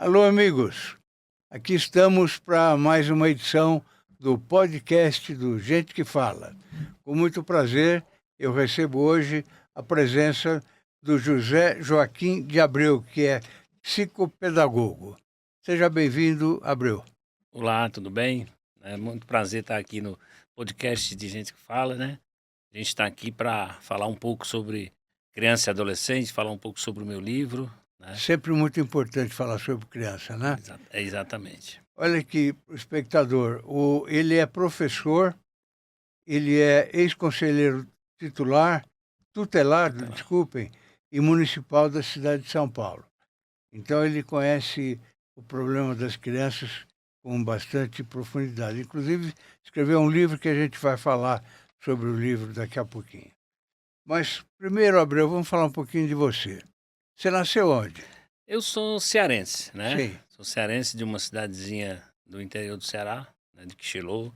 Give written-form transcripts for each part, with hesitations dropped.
Alô, amigos. Aqui estamos para mais uma edição do podcast do Gente que Fala. Com muito prazer, eu recebo hoje a presença do José Joaquim de Abreu, que é psicopedagogo. Seja bem-vindo, Abreu. Olá, tudo bem? É muito prazer estar aqui no podcast de Gente que Fala, né? A gente está aqui para falar um pouco sobre criança e adolescente, falar um pouco sobre o meu livro, né? Sempre muito importante falar sobre criança, né? Exatamente. Olha aqui, o espectador, ele é professor, ele é ex-conselheiro tutelar, desculpem, e municipal da cidade de São Paulo. Então ele conhece o problema das crianças com bastante profundidade. Inclusive, escreveu um livro que a gente vai falar sobre o livro daqui a pouquinho. Mas primeiro, Abreu, vamos falar um pouquinho de você. Você nasceu onde? Eu sou cearense, né? Sim. Sou cearense de uma cidadezinha do interior do Ceará, né, de Quixelô.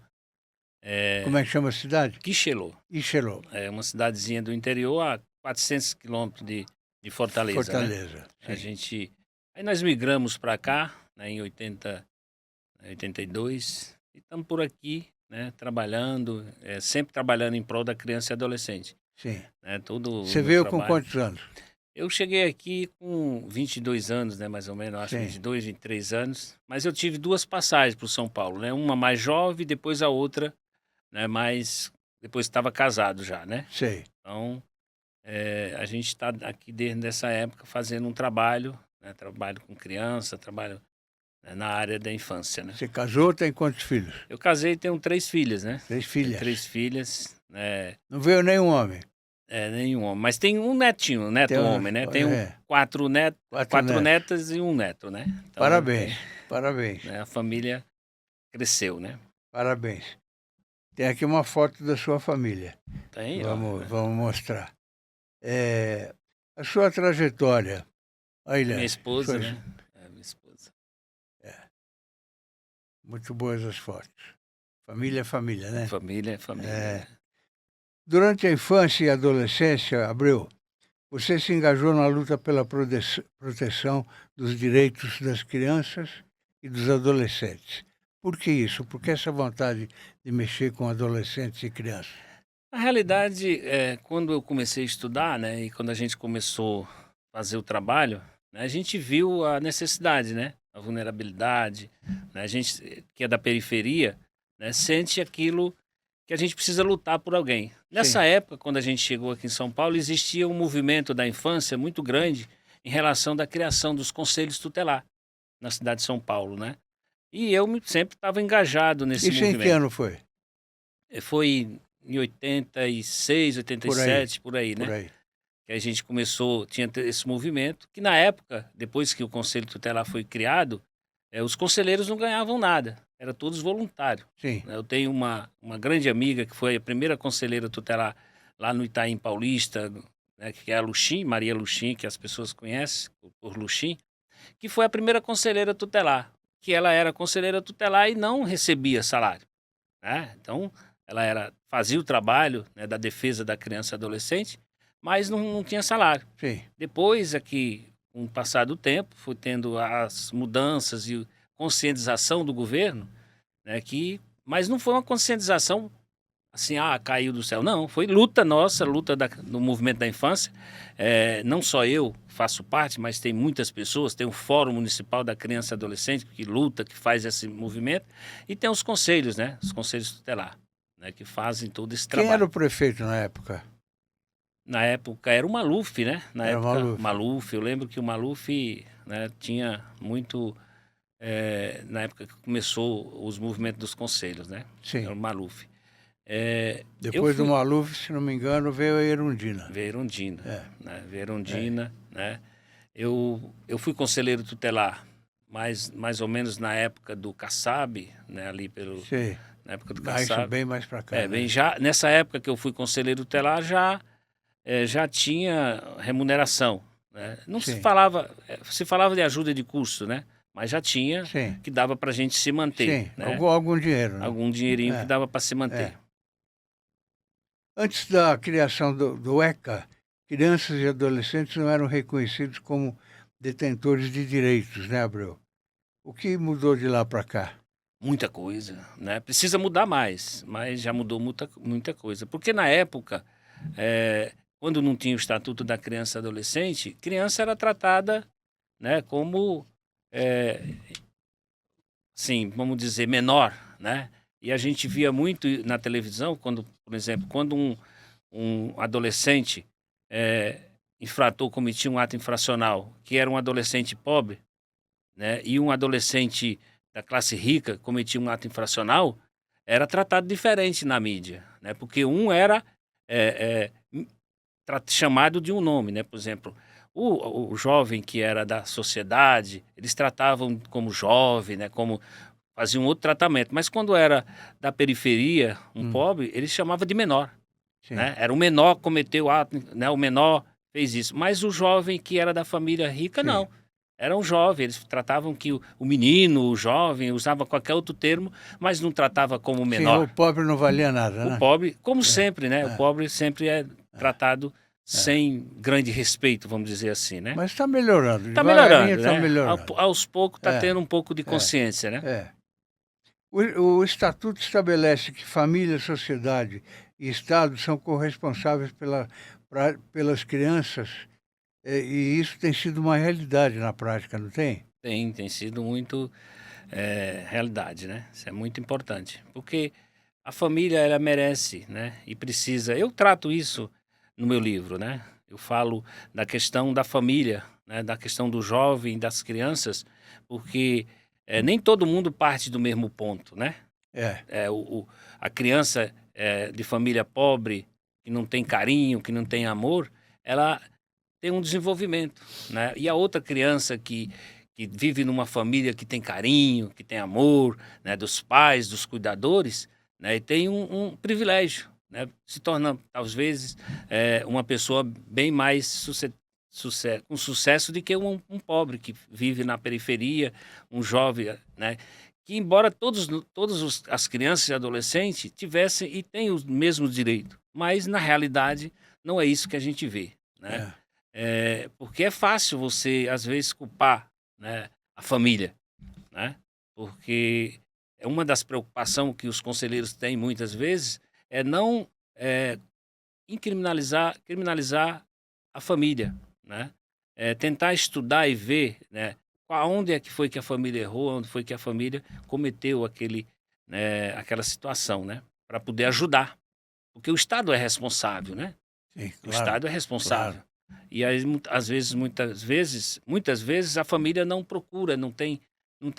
Como é que chama a cidade? Quixelô. Quixelô. É uma cidadezinha do interior a 400 quilômetros de Fortaleza, Fortaleza. né? Aí nós migramos para cá, né, em 82, e estamos por aqui, né, trabalhando, sempre trabalhando em prol da criança e adolescente. Sim. Né, todo Você o meu veio trabalho. com quantos anos? Eu cheguei aqui com 22 anos, né, mais ou menos, acho Sim. 22, 23 anos, mas eu tive duas passagens para o São Paulo, né, uma mais jovem, depois a outra, né, depois estava casado já, né? Sei. Então, a gente está aqui desde essa época fazendo um trabalho, né, trabalho com criança, trabalho, né, na área da infância, né? Você casou, tem quantos filhos? Eu casei e tenho 3 filhas, né? 3 Tenho filhas. 3 filhas, Não veio nenhum homem? nenhum homem. Mas tem um netinho, um neto Tem homem, né? Tenho é. 4 Quatro netos. netas e um neto, né? Então, Parabéns, parabéns, né, a família cresceu, né? parabéns. Tem aqui uma foto da sua família. Tem, ó. Vamos mostrar. A sua trajetória. Olha, Minha esposa, sua- né? Minha esposa. Muito boas as fotos. Família é família, né? Família é família. É. Né? Durante a infância e adolescência, Abreu, você se engajou na luta pela proteção dos direitos das crianças e dos adolescentes. Por que isso? Por que essa vontade de mexer com adolescentes e crianças? Na realidade, quando eu comecei a estudar, né, e quando a gente começou a fazer o trabalho, né, a gente viu a necessidade, né, a vulnerabilidade, né, a gente que é da periferia, né, sente aquilo que a gente precisa lutar por alguém. Nessa Sim. época, quando a gente chegou aqui em São Paulo, existia um movimento da infância muito grande em relação da criação dos conselhos tutelar na cidade de São Paulo, né? E eu sempre estava engajado nesse Isso em que movimento. ano foi? Foi em 86, 87, por aí, Por né? aí. Que a gente tinha esse movimento, que na época, depois que o Conselho Tutelar foi criado, os conselheiros não ganhavam nada, era todos voluntários. Sim. Né? Eu tenho uma grande amiga que foi a primeira conselheira tutelar lá no Itaim Paulista, né, que é a Luxim, Maria Luxim, que as pessoas conhecem por Luxim, que foi a primeira conselheira tutelar, que ela era conselheira tutelar e não recebia salário. Né? Então, ela fazia o trabalho, né, da defesa da criança e adolescente, mas não tinha salário. Sim. Depois é que, com o passar do tempo, foi tendo as mudanças e conscientização do governo, né, mas não foi uma conscientização assim, caiu do céu. Não, foi luta nossa, luta do movimento da infância. Não só eu faço parte, mas tem muitas pessoas, tem o Fórum Municipal da Criança e Adolescente que luta, que faz esse movimento, e tem os conselhos, né, os conselhos tutelar, né, que fazem todo esse Quem trabalho. era o prefeito na época? Na época era o Maluf, né? Era o Maluf. Maluf, eu lembro que o Maluf, né, tinha muito. Na época que começou os movimentos dos conselhos, né? Sim. Era o Maluf. Depois do Maluf, se não me engano, veio a Erundina. Veio a Erundina. É. Né? Veio a Erundina, né? Eu fui conselheiro tutelar, mais ou menos na época do Kassab, né? Ali pelo. Sei. Na época do Mas Kassab. bem mais para cá. Bem, Né? já, nessa época que eu fui conselheiro tutelar, já tinha remuneração. Né? Não se falava, se falava de ajuda de custo, né? Mas já tinha. Sim. Que dava para a gente se manter. Sim, né? algum dinheiro. Né? Algum dinheirinho que dava para se manter. Antes da criação do ECA, crianças e adolescentes não eram reconhecidos como detentores de direitos, né, Abreu? O que mudou de lá para cá? Muita coisa, né? Precisa mudar mais, mas já mudou muita coisa. Porque na época, quando não tinha o Estatuto da Criança e Adolescente, criança era tratada, né, como, sim, vamos dizer, menor, né? E a gente via muito na televisão, quando, por exemplo, quando um adolescente cometia um ato infracional, que era um adolescente pobre, né, e um adolescente da classe rica cometia um ato infracional, era tratado diferente na mídia, né? Porque um era chamado de um nome, né? Por exemplo, o jovem que era da sociedade, eles tratavam como jovem, né? Como faziam outro tratamento. Mas quando era da periferia, um pobre, eles chamavam de menor, Sim. né? Era o menor que cometeu o ato, né? O menor fez isso. Mas o jovem que era da família rica, Sim. não. Era um jovem, eles tratavam que o menino, o jovem, usava qualquer outro termo, mas não tratava como Sim, menor. o pobre não valia nada, O né? pobre, como sempre, né? O pobre sempre é tratado sem grande respeito, vamos dizer assim, né? Mas está melhorando, Está devagarinho melhorando, está né? melhorando. Aos poucos está É, tendo um pouco de consciência, né? É. O Estatuto estabelece que família, sociedade e Estado são corresponsáveis pelas crianças, e isso tem sido uma realidade na prática, não tem? Tem sido muito realidade, né? Isso é muito importante, porque a família, ela merece, né? E precisa. Eu trato isso no meu livro, né? Eu falo da questão da família, né? Da questão do jovem, das crianças, porque nem todo mundo parte do mesmo ponto, né? É, A criança de família pobre, que não tem carinho, que não tem amor, ela tem um desenvolvimento, né? E a outra criança que vive numa família que tem carinho, que tem amor, né? Dos pais, dos cuidadores, né? E tem um privilégio, né? Se torna, às vezes, uma pessoa bem mais com sucesso do que um pobre que vive na periferia, um jovem, né? Que embora todas as crianças e adolescentes tivessem e têm os mesmos direitos, mas na realidade não é isso que a gente vê, né? é. Porque é fácil você, às vezes, culpar, né, a família, né? Porque é uma das preocupações que os conselheiros têm muitas vezes é não criminalizar a família, né? Tentar estudar e ver, né, onde é que foi que a família errou, onde foi que a família cometeu aquela situação, né? Para poder ajudar. Porque o Estado é responsável, né? Sim, O claro, Estado é responsável. claro. E aí, muitas vezes a família não procura, não tem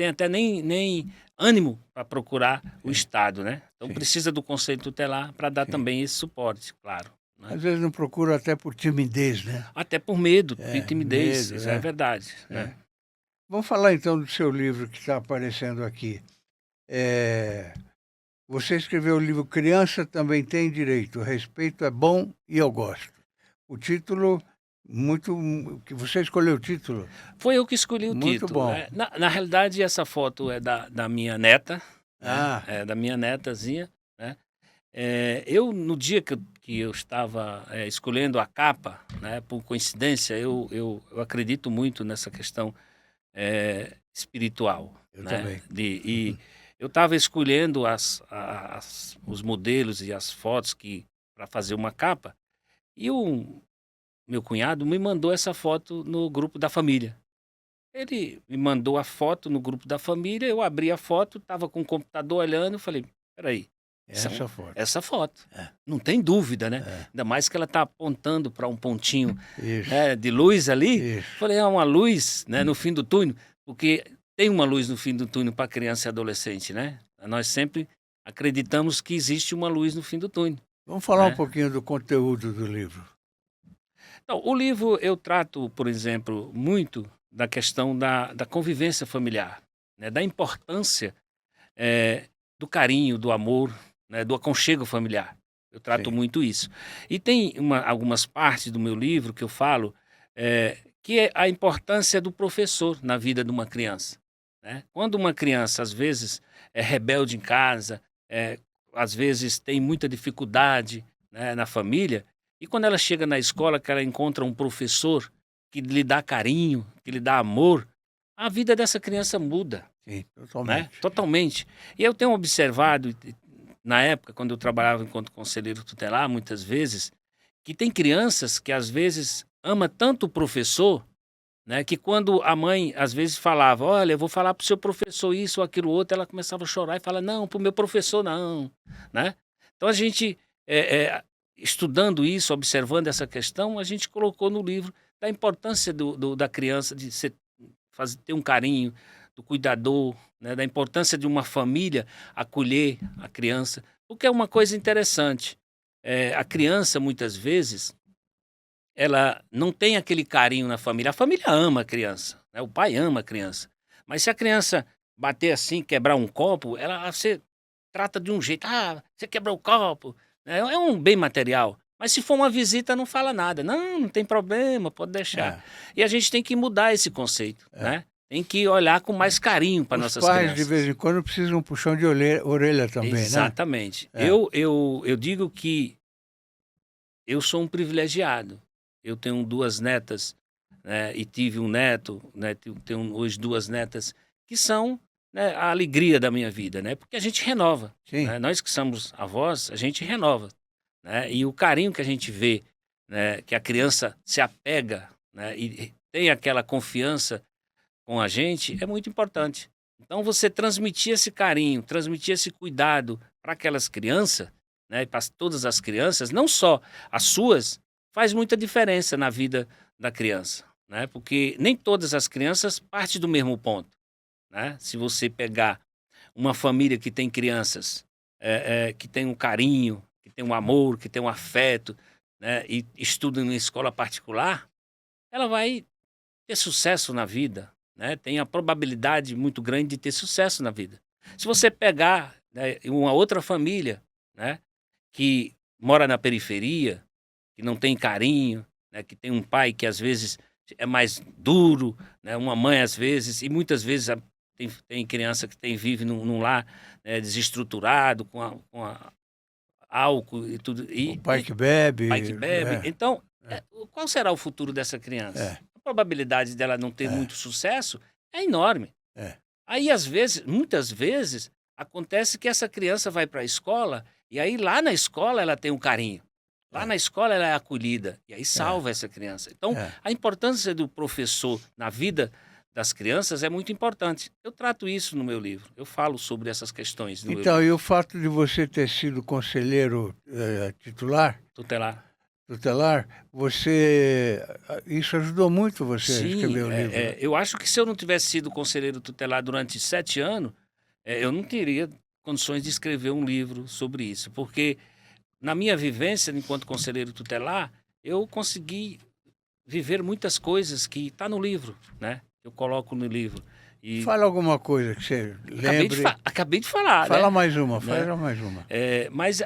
até nem ânimo para procurar o Sim, Estado, né? Então sim, precisa do Conselho Tutelar para dar sim. também esse suporte, claro, né? Às vezes não procura até por timidez, né? Até por medo de timidez, Medo, isso é verdade, é. né? Vamos falar então do seu livro que está aparecendo aqui. É, Você escreveu o livro Criança Também Tem Direito, Respeito é Bom e Eu Gosto. O título, que você escolheu o título, Foi eu que escolhi o muito título, bom. né? Na realidade, essa foto é da minha neta, né? Ah, É da minha netazinha, né? No dia que eu estava escolhendo a capa, né, por coincidência, eu acredito muito nessa questão espiritual, eu né? também. E eu estava escolhendo os modelos e as fotos para fazer uma capa, e o meu cunhado me mandou essa foto no grupo da família. Ele me mandou a foto no grupo da família, eu abri a foto, estava com o computador olhando, falei, peraí, Essa foto. essa foto. É, Não tem dúvida, né? é. Ainda mais que ela está apontando para um pontinho, Isso, né, de luz ali. isso. Falei, é uma luz, né, no fim do túnel, porque tem uma luz no fim do túnel para criança e adolescente, né? Nós sempre acreditamos que existe uma luz no fim do túnel, Vamos falar um né? pouquinho do conteúdo do livro. Então, o livro eu trato, por exemplo, muito da questão da convivência familiar, né? Da importância do carinho, do amor, né? Do aconchego familiar. Eu trato Sim, muito isso. E tem algumas partes do meu livro que eu falo que é a importância do professor na vida de uma criança, né? Quando uma criança, às vezes, é rebelde em casa, às vezes tem muita dificuldade, né, na família, e quando ela chega na escola, que ela encontra um professor que lhe dá carinho, que lhe dá amor, a vida dessa criança muda, Sim, né? totalmente. Totalmente. E eu tenho observado, na época, quando eu trabalhava enquanto conselheiro tutelar, muitas vezes, que tem crianças que às vezes ama tanto o professor, né, que quando a mãe às vezes falava, olha, eu vou falar para o seu professor isso ou aquilo outro, ela começava a chorar e fala, não, para o meu professor não, né? Então a gente, estudando isso, observando essa questão, a gente colocou no livro da importância da criança de ter um carinho, do cuidador, né, da importância de uma família acolher a criança, porque é uma coisa interessante. A criança, muitas vezes, ela não tem aquele carinho na família. A família ama a criança, né? O pai ama a criança. Mas se a criança bater assim, quebrar um copo, você trata de um jeito. Ah, você quebrou o copo. É um bem material. Mas se for uma visita, não fala nada. Não, não tem problema, pode deixar. É, E a gente tem que mudar esse conceito, é. né? Tem que olhar com mais carinho para Os nossas pais, de vez crianças. em quando, precisam um puxão de orelha também, né? Exatamente. É, Eu digo que eu sou um privilegiado. Eu tenho 2 netas, né, e tive um neto, né, tenho hoje 2 netas que são, né, a alegria da minha vida, né, porque a gente renova, sim. né, nós que somos avós, a gente renova, né, e o carinho que a gente vê, né, que a criança se apega, né, e tem aquela confiança com a gente é muito importante. Então você transmitir esse carinho, transmitir esse cuidado para aquelas crianças, né, para todas as crianças, não só as suas, faz muita diferença na vida da criança, né? Porque nem todas as crianças partem do mesmo ponto, né? Se você pegar uma família que tem crianças que tem um carinho, que tem um amor, que tem um afeto, né, e estuda em escola particular, ela vai ter sucesso na vida, né? Tem a probabilidade muito grande de ter sucesso na vida. Se você pegar, né, uma outra família, né, que mora na periferia, que não tem carinho, né, que tem um pai que às vezes é mais duro, né, uma mãe às vezes, e muitas vezes tem criança que vive num lar, né, desestruturado, com álcool e tudo, O pai que bebe, pai que bebe. Então, é, qual será o futuro dessa criança? é, A probabilidade dela não ter é, muito sucesso é enorme. é, Aí, às vezes, muitas vezes, acontece que essa criança vai para a escola e aí lá na escola ela tem um carinho. Lá é, na escola ela é acolhida e aí é, salva essa criança. Então, é. a importância do professor na vida das crianças é muito importante. Eu trato isso no meu livro. Eu falo sobre essas questões no meu Então, livro. e o fato de você ter sido conselheiro titular, Tutelar. tutelar, isso ajudou muito você a Sim, escrever o livro, né? eu acho que se eu não tivesse sido conselheiro tutelar durante 7 anos, eu não teria condições de escrever um livro sobre isso, porque na minha vivência enquanto conselheiro tutelar, eu consegui viver muitas coisas que está no livro, né? Eu coloco no livro. E Fala alguma coisa que você lembre. acabei de falar, Fala né? mais uma, Né? fala mais uma. Mas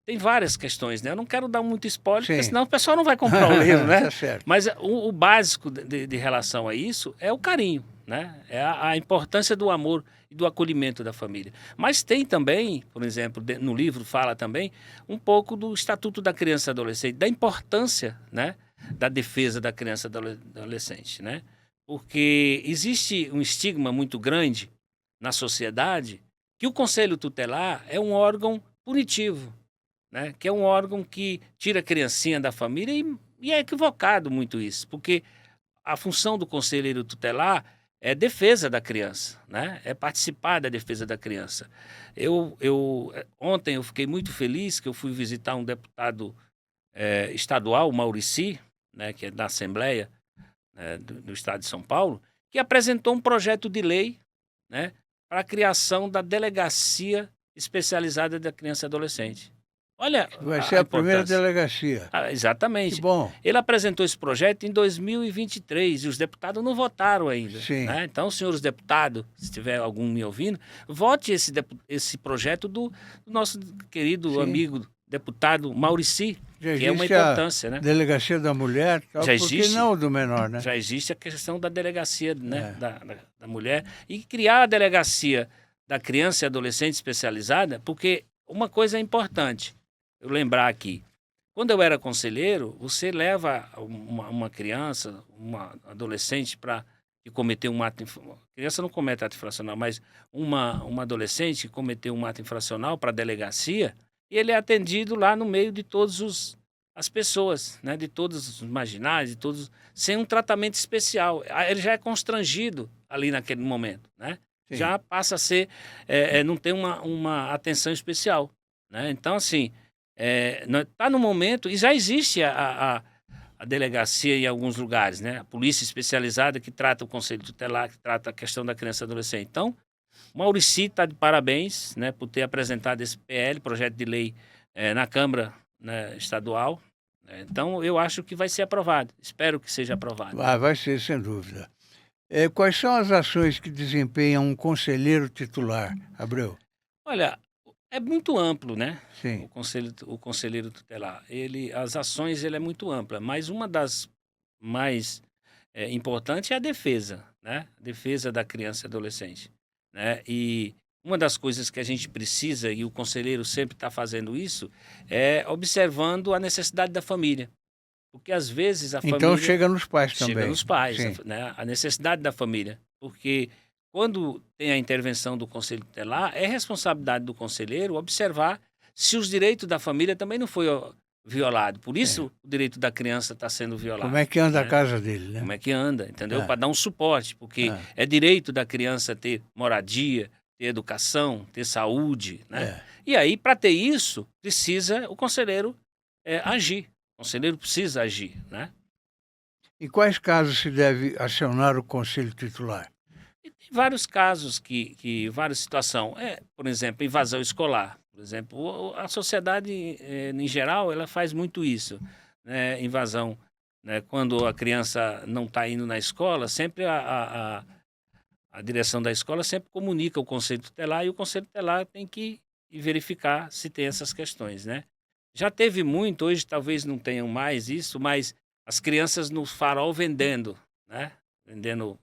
tem várias questões, né? Eu não quero dar muito spoiler, porque Sim. senão o pessoal não vai comprar o livro, né? Tá certo. Mas o básico de relação a isso é o carinho, né? É a importância do amor e do acolhimento da família. Mas tem também, por exemplo, no livro fala também um pouco do Estatuto da Criança e Adolescente, da importância, né, da defesa da criança e adolescente, né? Porque existe um estigma muito grande na sociedade que o Conselho Tutelar é um órgão punitivo, né? Que é um órgão que tira a criancinha da família e é equivocado muito isso, porque a função do conselheiro tutelar é defesa da criança, né? É participar da defesa da criança. Ontem eu fiquei muito feliz que eu fui visitar um deputado estadual, o Maurici, né, que é da Assembleia, né, do Estado de São Paulo, que apresentou um projeto de lei, né, para a criação da Delegacia Especializada da Criança e Adolescente. Olha Vai ser a a primeira importância. delegacia. Ah, Que exatamente. bom. Ele apresentou esse projeto em 2023 e os deputados não votaram ainda, Sim. né? Então, senhores deputados, se tiver algum me ouvindo, vote esse projeto do nosso querido Sim. amigo deputado Maurici, Já que é uma existe a importância, né? delegacia da mulher, tal, Já por que existe? não do menor, né? Já existe a questão da delegacia, né, É. da mulher, e criar a delegacia da criança e adolescente especializada, porque uma coisa é importante eu lembrar aqui. Quando eu era conselheiro, você leva uma criança, uma adolescente para que cometeu um ato... Criança não comete ato infracional, mas uma adolescente que cometeu um ato infracional para a delegacia, e ele é atendido lá no meio de todas as pessoas, né? De todos os marginais, de todos, sem um tratamento especial. Ele já é constrangido ali naquele momento, né? Sim. Já passa a ser... não tem uma atenção especial, né? Então, assim, está no momento, e já existe a delegacia em alguns lugares, né? A polícia especializada que trata o conselho tutelar, que trata a questão da criança e adolescente. Então, o Maurici está de parabéns, né, por ter apresentado esse PL, projeto de lei, na Câmara, né, estadual. Então, eu acho que vai ser aprovado. Espero que seja aprovado. Vai ser, sem dúvida. Quais são as ações que desempenha um conselheiro titular, Abreu? Olha, é muito amplo, né? Sim. O conselheiro tutelar. As ações ele é muito ampla, mas uma das mais importantes é a defesa, né? A defesa da criança e adolescente, né? E uma das coisas que a gente precisa, e o conselheiro sempre está fazendo isso, é observando a necessidade da família. Porque às vezes a Então família... chega nos pais Chega também. nos pais, Sim. né? A necessidade da família. Porque quando tem a intervenção do conselho tutelar, é responsabilidade do conselheiro observar se os direitos da família também não foi violado. Por isso o direito da criança está sendo violado. Como é que anda né? a casa dele, né? Como é que anda, entendeu? Para dar um suporte, porque É. é direito da criança ter moradia, ter educação, ter saúde, né? E aí, para ter isso, precisa o conselheiro agir. O conselheiro precisa agir, né? Em quais casos se deve acionar o conselho titular? E tem vários casos várias situações. Por exemplo, invasão escolar. Por exemplo, a sociedade, em geral, ela faz muito isso, né? Invasão, né? Quando a criança não está indo na escola, sempre a direção da escola sempre comunica o conselho tutelar e o conselho tutelar tem que verificar se tem essas questões, né? Já teve muito, hoje talvez não tenham mais isso, mas as crianças no farol vendendo, né? Vendendo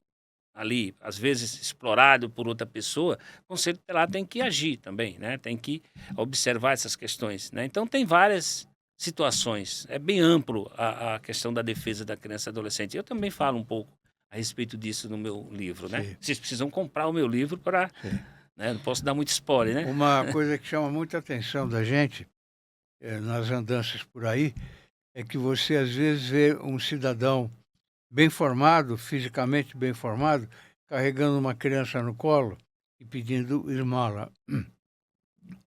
ali, às vezes explorado por outra pessoa, o conselho tutelar tem que agir também, né? Tem que observar essas questões, né? Então tem várias situações, é bem amplo a questão da defesa da criança e adolescente. Eu também falo um pouco a respeito disso no meu livro, né? Sim. Vocês precisam comprar o meu livro para... Né? Não posso dar muito spoiler, né? Uma coisa que chama muita atenção da gente, nas andanças por aí, é que você às vezes vê um cidadão bem formado, fisicamente bem formado, carregando uma criança no colo e pedindo esmola.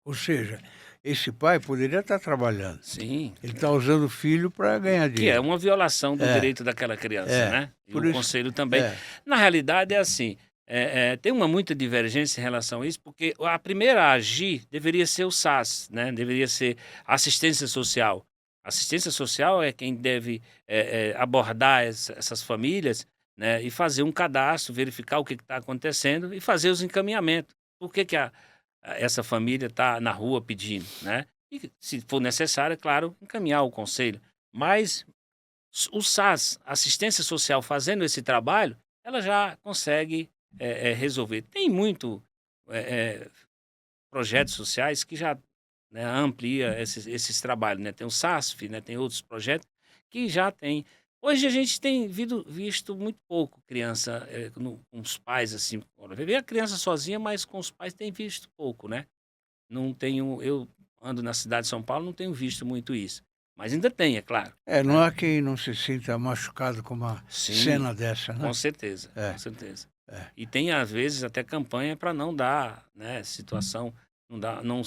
Ou seja, esse pai poderia estar trabalhando. Sim. Ele está usando o filho para ganhar dinheiro. Que é uma violação do direito daquela criança, né? E por o isso- conselho também. Na realidade é assim, tem muita divergência em relação a isso, porque a primeira a agir deveria ser o SAS, né? Deveria ser a assistência social. Assistência social é quem deve abordar essas famílias, né? E fazer um cadastro, verificar o que está acontecendo e fazer os encaminhamentos. Por que essa família está na rua pedindo, né? E, se for necessário, é claro, encaminhar o conselho. Mas o SAS, assistência social, fazendo esse trabalho, ela já consegue resolver. Tem muito projetos sociais que já, né, amplia esses trabalhos, né? Tem o SASF, né? Tem outros projetos que já tem. Hoje a gente tem visto muito pouco criança com os pais, assim. Ver a criança sozinha, mas com os pais tem visto pouco, né? Não tenho, eu ando na cidade de São Paulo, não tenho visto muito isso. Mas ainda tem, é claro. Não há quem não se sinta machucado com uma cena dessa, né? Com certeza, com certeza. E tem, às vezes, até campanha para não dar, né, situação,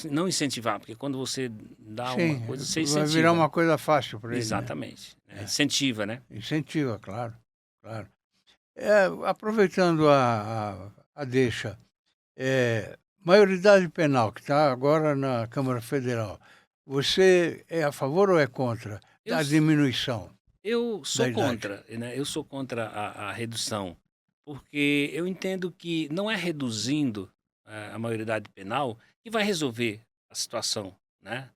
não incentivar, porque quando você dá uma coisa, você incentiva. Vai virar uma coisa fácil para ele. Exatamente. Né? Incentiva, né? Incentiva, claro. Aproveitando a deixa, maioridade penal, que está agora na Câmara Federal, você é a favor ou é contra a diminuição? Eu sou da contra, né? Eu sou contra a redução, porque eu entendo que não é reduzindo a maioridade penal que vai resolver a situação, né?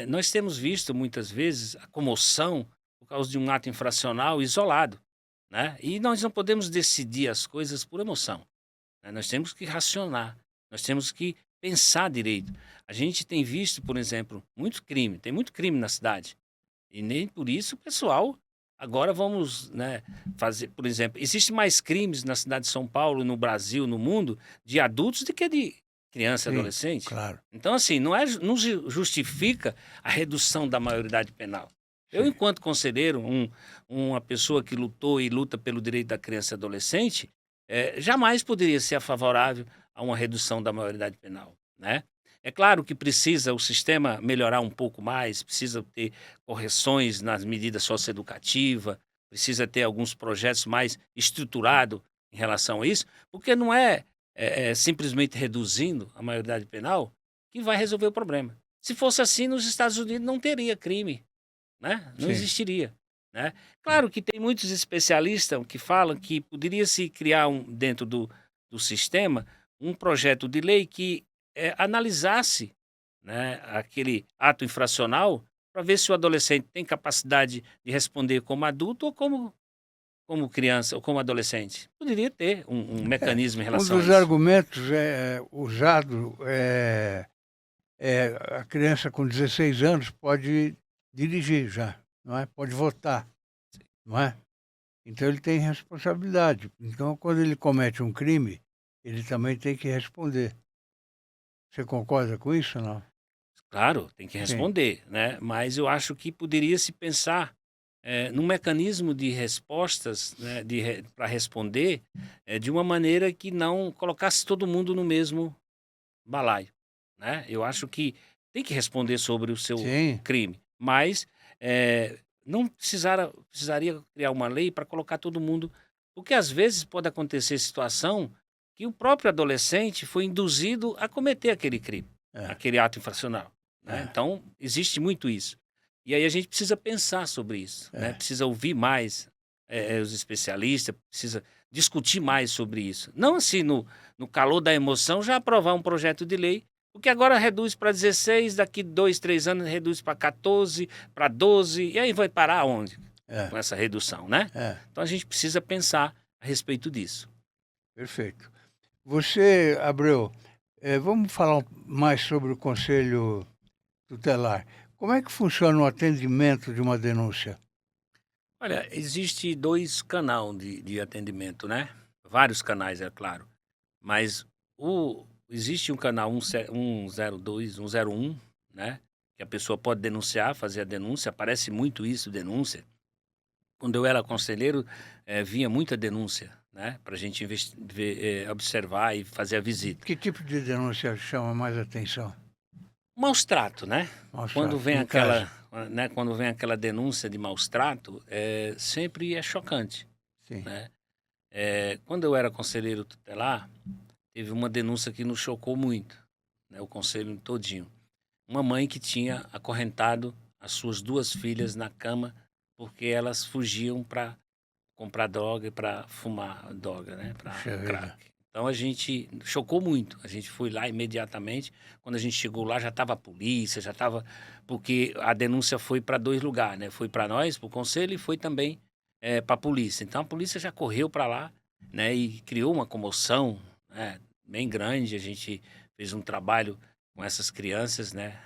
Nós temos visto muitas vezes a comoção por causa de um ato infracional isolado, né? E nós não podemos decidir as coisas por emoção, né? Nós temos que racionar, nós temos que pensar direito. A gente tem visto, por exemplo, tem muito crime na cidade. E nem por isso o pessoal agora vamos, né, fazer, por exemplo, existem mais crimes na cidade de São Paulo, no Brasil, no mundo, de adultos do que de criança e Sim, adolescente. claro. Então, assim, não justifica a redução da maioridade penal. Eu, Sim. enquanto conselheiro, uma pessoa que lutou e luta pelo direito da criança e adolescente, jamais poderia ser favorável a uma redução da maioridade penal, né? É claro que precisa o sistema melhorar um pouco mais, precisa ter correções nas medidas socioeducativas, precisa ter alguns projetos mais estruturados em relação a isso, porque não é simplesmente reduzindo a maioridade penal que vai resolver o problema. Se fosse assim, nos Estados Unidos não teria crime, né? Não Sim. existiria, né? Claro que tem muitos especialistas que falam que poderia se criar dentro do sistema um projeto de lei que analisasse, né, aquele ato infracional para ver se o adolescente tem capacidade de responder como adulto ou como criança ou como adolescente. Poderia ter um mecanismo em Um relação a dos isso. argumentos usado a criança com 16 anos pode dirigir já, não é? Pode votar, não é? Então ele tem responsabilidade. Então, quando ele comete um crime, ele também tem que responder. Você concorda com isso ou não? Claro, tem que Sim. responder, né? Mas eu acho que poderia se pensar num mecanismo de respostas, né, para responder de uma maneira que não colocasse todo mundo no mesmo balaio, né? Eu acho que tem que responder sobre o seu Sim, crime, mas não precisaria criar uma lei para colocar todo mundo, porque às vezes pode acontecer situação que o próprio adolescente foi induzido a cometer aquele crime, é, aquele ato infracional, né? é, Então existe muito isso. E aí a gente precisa pensar sobre isso, né? é. Precisa ouvir mais os especialistas, precisa discutir mais sobre isso. Não assim no calor da emoção já aprovar um projeto de lei, porque agora reduz para 16, daqui 2, 3 anos reduz para 14, para 12, e aí vai parar onde É, com essa redução, né? é, Então a gente precisa pensar a respeito disso. perfeito. Você, Abreu, vamos falar mais sobre o Conselho Tutelar. Como é que funciona o atendimento de uma denúncia? Olha, existe 2 canal de atendimento, né? Vários canais, é claro. Mas existe um canal 102, 101, né? Que a pessoa pode denunciar, fazer a denúncia. Aparece muito isso, denúncia. Quando eu era conselheiro, vinha muita denúncia, né? Para a gente observar e fazer a visita. Que tipo de denúncia chama mais atenção? Maus trato, né? Maus Quando tratos, vem no caso. quando vem aquela denúncia de maus trato, sempre é chocante, Sim. né? Quando eu era conselheiro tutelar, teve uma denúncia que nos chocou muito, né? O conselho todinho. Uma mãe que tinha acorrentado as suas 2 filhas na cama porque elas fugiam para comprar droga e para fumar droga, né? Para Puxa vida. crack. Então a gente chocou muito. A gente foi lá imediatamente. Quando a gente chegou lá já estava a polícia, já estava porque a denúncia foi para 2 lugares, né? Foi para nós, para o conselho e foi também para a polícia. Então a polícia já correu para lá, né? E criou uma comoção, né, bem grande. A gente fez um trabalho com essas crianças, né?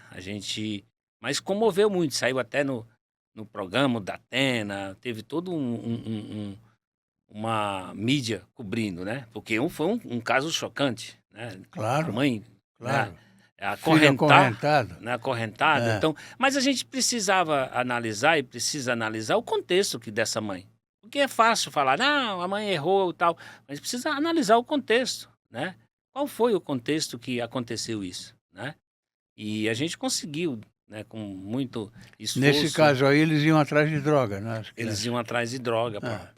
Mas comoveu muito. Saiu até no programa da Atena, teve todo uma mídia cobrindo, né? Porque foi um caso chocante, né? A Claro, mãe, né? claro. Filho Acorrentar, acorrentado. né? Acorrentada. É, Então, mas a gente precisava analisar e precisa analisar o contexto dessa mãe. Porque é fácil falar, não, a mãe errou e tal, mas precisa analisar o contexto, né? Qual foi o contexto que aconteceu isso, né? E a gente conseguiu, né, com muito nesse esforço, caso aí, eles iam atrás de droga, né? As eles crianças. iam atrás de droga Ah,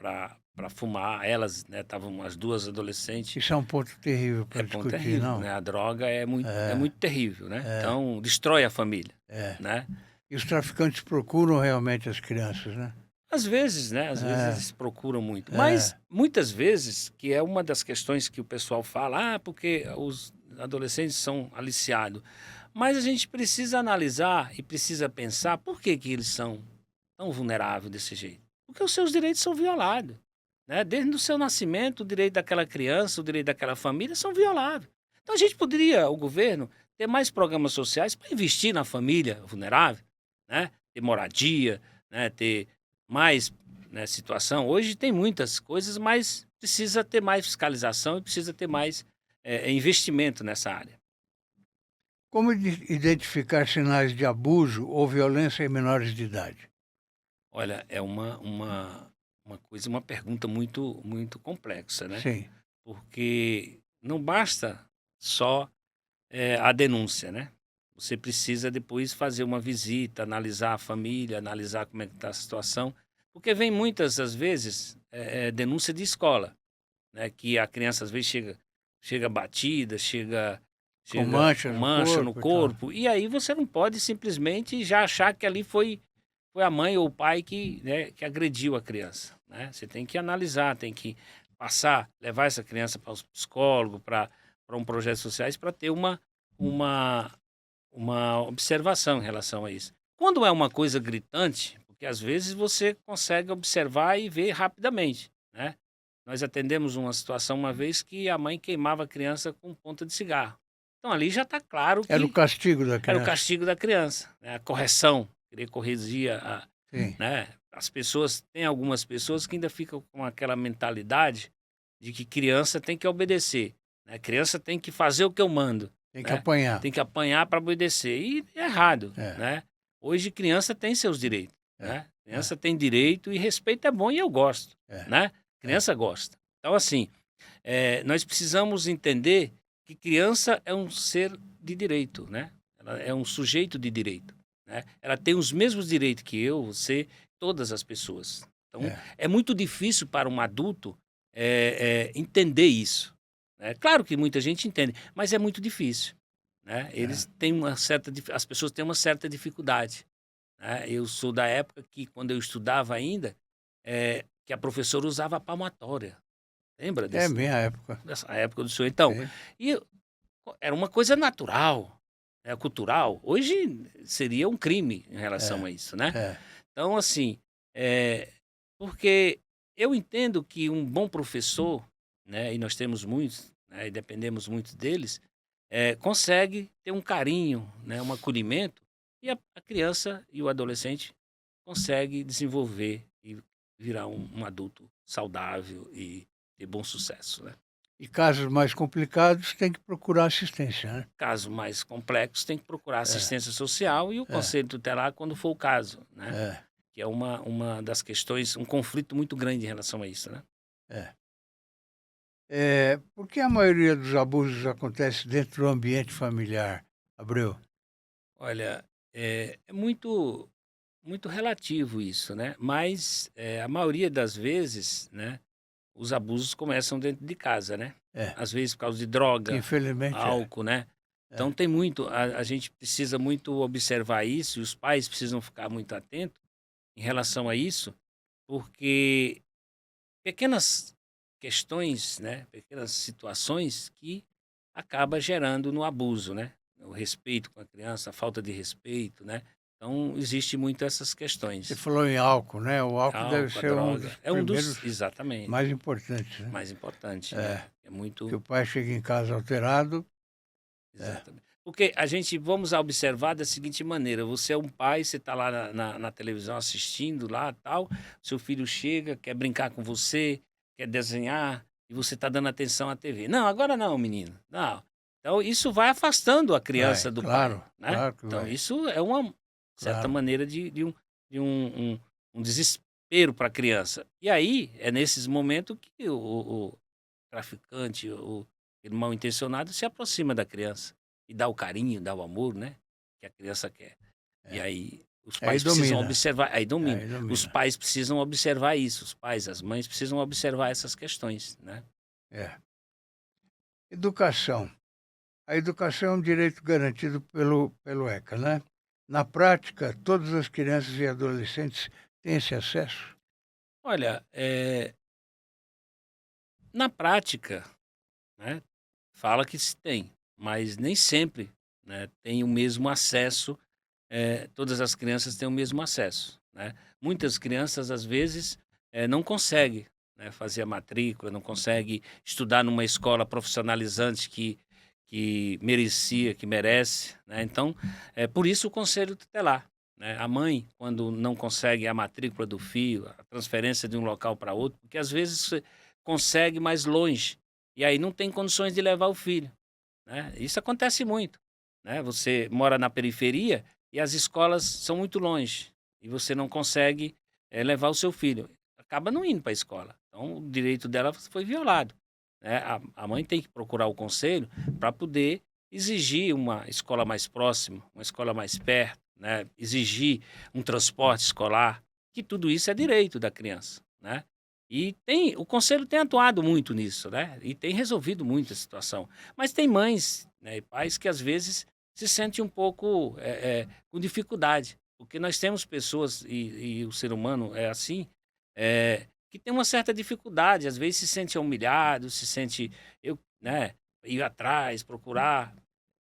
para fumar. Elas, né, estavam as 2 adolescentes. isso é um ponto terrível É para bom, discutir, terrível, não? né? A droga é É, muito terrível, né? é, Então, destrói a família, é. né? E os traficantes procuram realmente as crianças, né? Às vezes, né? Às vezes É, eles procuram muito. é, Mas, muitas vezes, que é uma das questões que o pessoal fala, porque os adolescentes são aliciados. Mas a gente precisa analisar e precisa pensar por que eles são tão vulneráveis desse jeito. Porque os seus direitos são violados, né? Desde o seu nascimento, o direito daquela criança, o direito daquela família são violados. Então a gente poderia, o governo, ter mais programas sociais para investir na família vulnerável, né? Ter moradia, né? Ter mais né, situação. Hoje tem muitas coisas, mas precisa ter mais fiscalização e precisa ter mais investimento nessa área. Como identificar sinais de abuso ou violência em menores de idade? Olha, é uma pergunta muito, muito complexa, né? Sim, Porque não basta só a denúncia, né? Você precisa depois fazer uma visita, analisar a família, analisar como é que está a situação, porque vem muitas das vezes denúncia de escola, né? Que a criança às vezes chega batida, com chega mancha com no mancha no corpo e tal. corpo, e aí você não pode simplesmente já achar que ali foi a mãe ou o pai que, né, que agrediu a criança, né? Você tem que analisar, tem que levar essa criança para os psicólogos, para um projeto sociais, para ter uma, uma observação em relação a isso. Quando é uma coisa gritante, porque às vezes você consegue observar e ver rapidamente, né? Nós atendemos uma situação uma vez que a mãe queimava a criança com ponta de cigarro. Então ali já está claro Era o que castigo da era o criança. castigo da criança, né? A correção, querer corrigir Sim, né? As pessoas, tem algumas pessoas que ainda ficam com aquela mentalidade de que criança tem que obedecer, né? Criança tem que fazer o que eu mando, tem que né? apanhar. Tem que apanhar para obedecer. E é errado, É, né? Hoje criança tem seus direitos, é, né? é, Criança tem direito e respeito é bom e eu gosto, é, né? é, Criança gosta. Então, assim, nós precisamos entender que criança é um ser de direito, né? Ela é um sujeito de direito, né? Ela tem os mesmos direitos que eu, você, todas as pessoas. Então, é, é muito difícil para um adulto entender isso, né? Claro que muita gente entende, mas é muito difícil, né? é. Eles têm as pessoas têm uma certa dificuldade, né? Eu sou da época que, quando eu estudava ainda, que a professora usava a palmatória. Lembra É minha época. dessa época do senhor? Então, Sim, e era uma coisa natural, né, cultural. Hoje seria um crime em relação é, a isso, né? é, Então, assim, porque eu entendo que um bom professor, né, e nós temos muitos, né, e dependemos muito deles, consegue ter um carinho, né, um acolhimento, e a criança e o adolescente consegue desenvolver e virar um adulto saudável e ter bom sucesso, né? e casos mais complicados tem que procurar assistência, né? Caso mais complexo, tem que procurar É, assistência social e o é, conselho tutelar quando for o caso, né? é, Que é uma das questões, um conflito muito grande em relação a isso, né? é. Por que a maioria dos abusos acontece dentro do ambiente familiar, Abreu? Olha, é muito, muito relativo isso, né? Mas a maioria das vezes, né, os abusos começam dentro de casa, né? É, Às vezes por causa de droga, infelizmente é. álcool, né? É, Então tem muito, a gente precisa muito observar isso e os pais precisam ficar muito atentos em relação a isso, porque pequenas questões, né, pequenas situações que acaba gerando no abuso, né? O respeito com a criança, a falta de respeito, né? Então existe muito essas você questões. falou em álcool, né? O álcool deve Álcool, a ser um dos droga, é um dos, primeiros exatamente, mais importantes, né? mais importante, É, né? É que muito, o pai chega em casa alterado. É, exatamente. Porque a gente, vamos a observar da seguinte maneira, você é um pai, você está lá na televisão assistindo lá, tal, seu filho chega, quer brincar com você, quer desenhar, e você está dando atenção à TV. Não, agora não, menino, não. Então, isso vai afastando a criança vai, do pai, claro, né? claro que Então, vai. isso é uma certa Claro. maneira de um desespero para a criança. E aí, é nesses momentos que o traficante, o mal intencionado se aproxima da criança e dá o carinho, dá o amor, né? Que a criança quer. E É. aí os Aí pais precisam domina. observar, aí domina. Aí Os domina. pais precisam observar isso, os pais, as mães precisam observar essas questões, né? É. Educação. A educação é um direito garantido pelo ECA, né? Na prática, todas as crianças e adolescentes têm esse acesso? Olha, na prática, né, fala que se tem, mas nem sempre, né, tem o mesmo acesso, todas as crianças têm o mesmo acesso, né? Muitas crianças, às vezes, não conseguem, né, fazer a matrícula, não conseguem estudar numa escola profissionalizante que merecia, que merece, né? Então, por isso o conselho tutelar, né? A mãe, quando não consegue a matrícula do filho, a transferência de um local para outro, porque às vezes você consegue mais longe, e aí não tem condições de levar o filho, né? Isso acontece muito, né? Você mora na periferia e as escolas são muito longe, e você não consegue levar o seu filho. Acaba não indo para a escola. Então, o direito dela foi violado, né? A mãe tem que procurar o conselho para poder exigir uma escola mais próxima, uma escola mais perto, né? Exigir um transporte escolar, que tudo isso é direito da criança, né? E o conselho tem atuado muito nisso, né? E tem resolvido muito a situação. Mas tem mães, né, e pais que às vezes se sentem um pouco com dificuldade, porque nós temos pessoas, e o ser humano é assim, que tem uma certa dificuldade, às vezes se sente humilhado, se sente, né, ir atrás, procurar,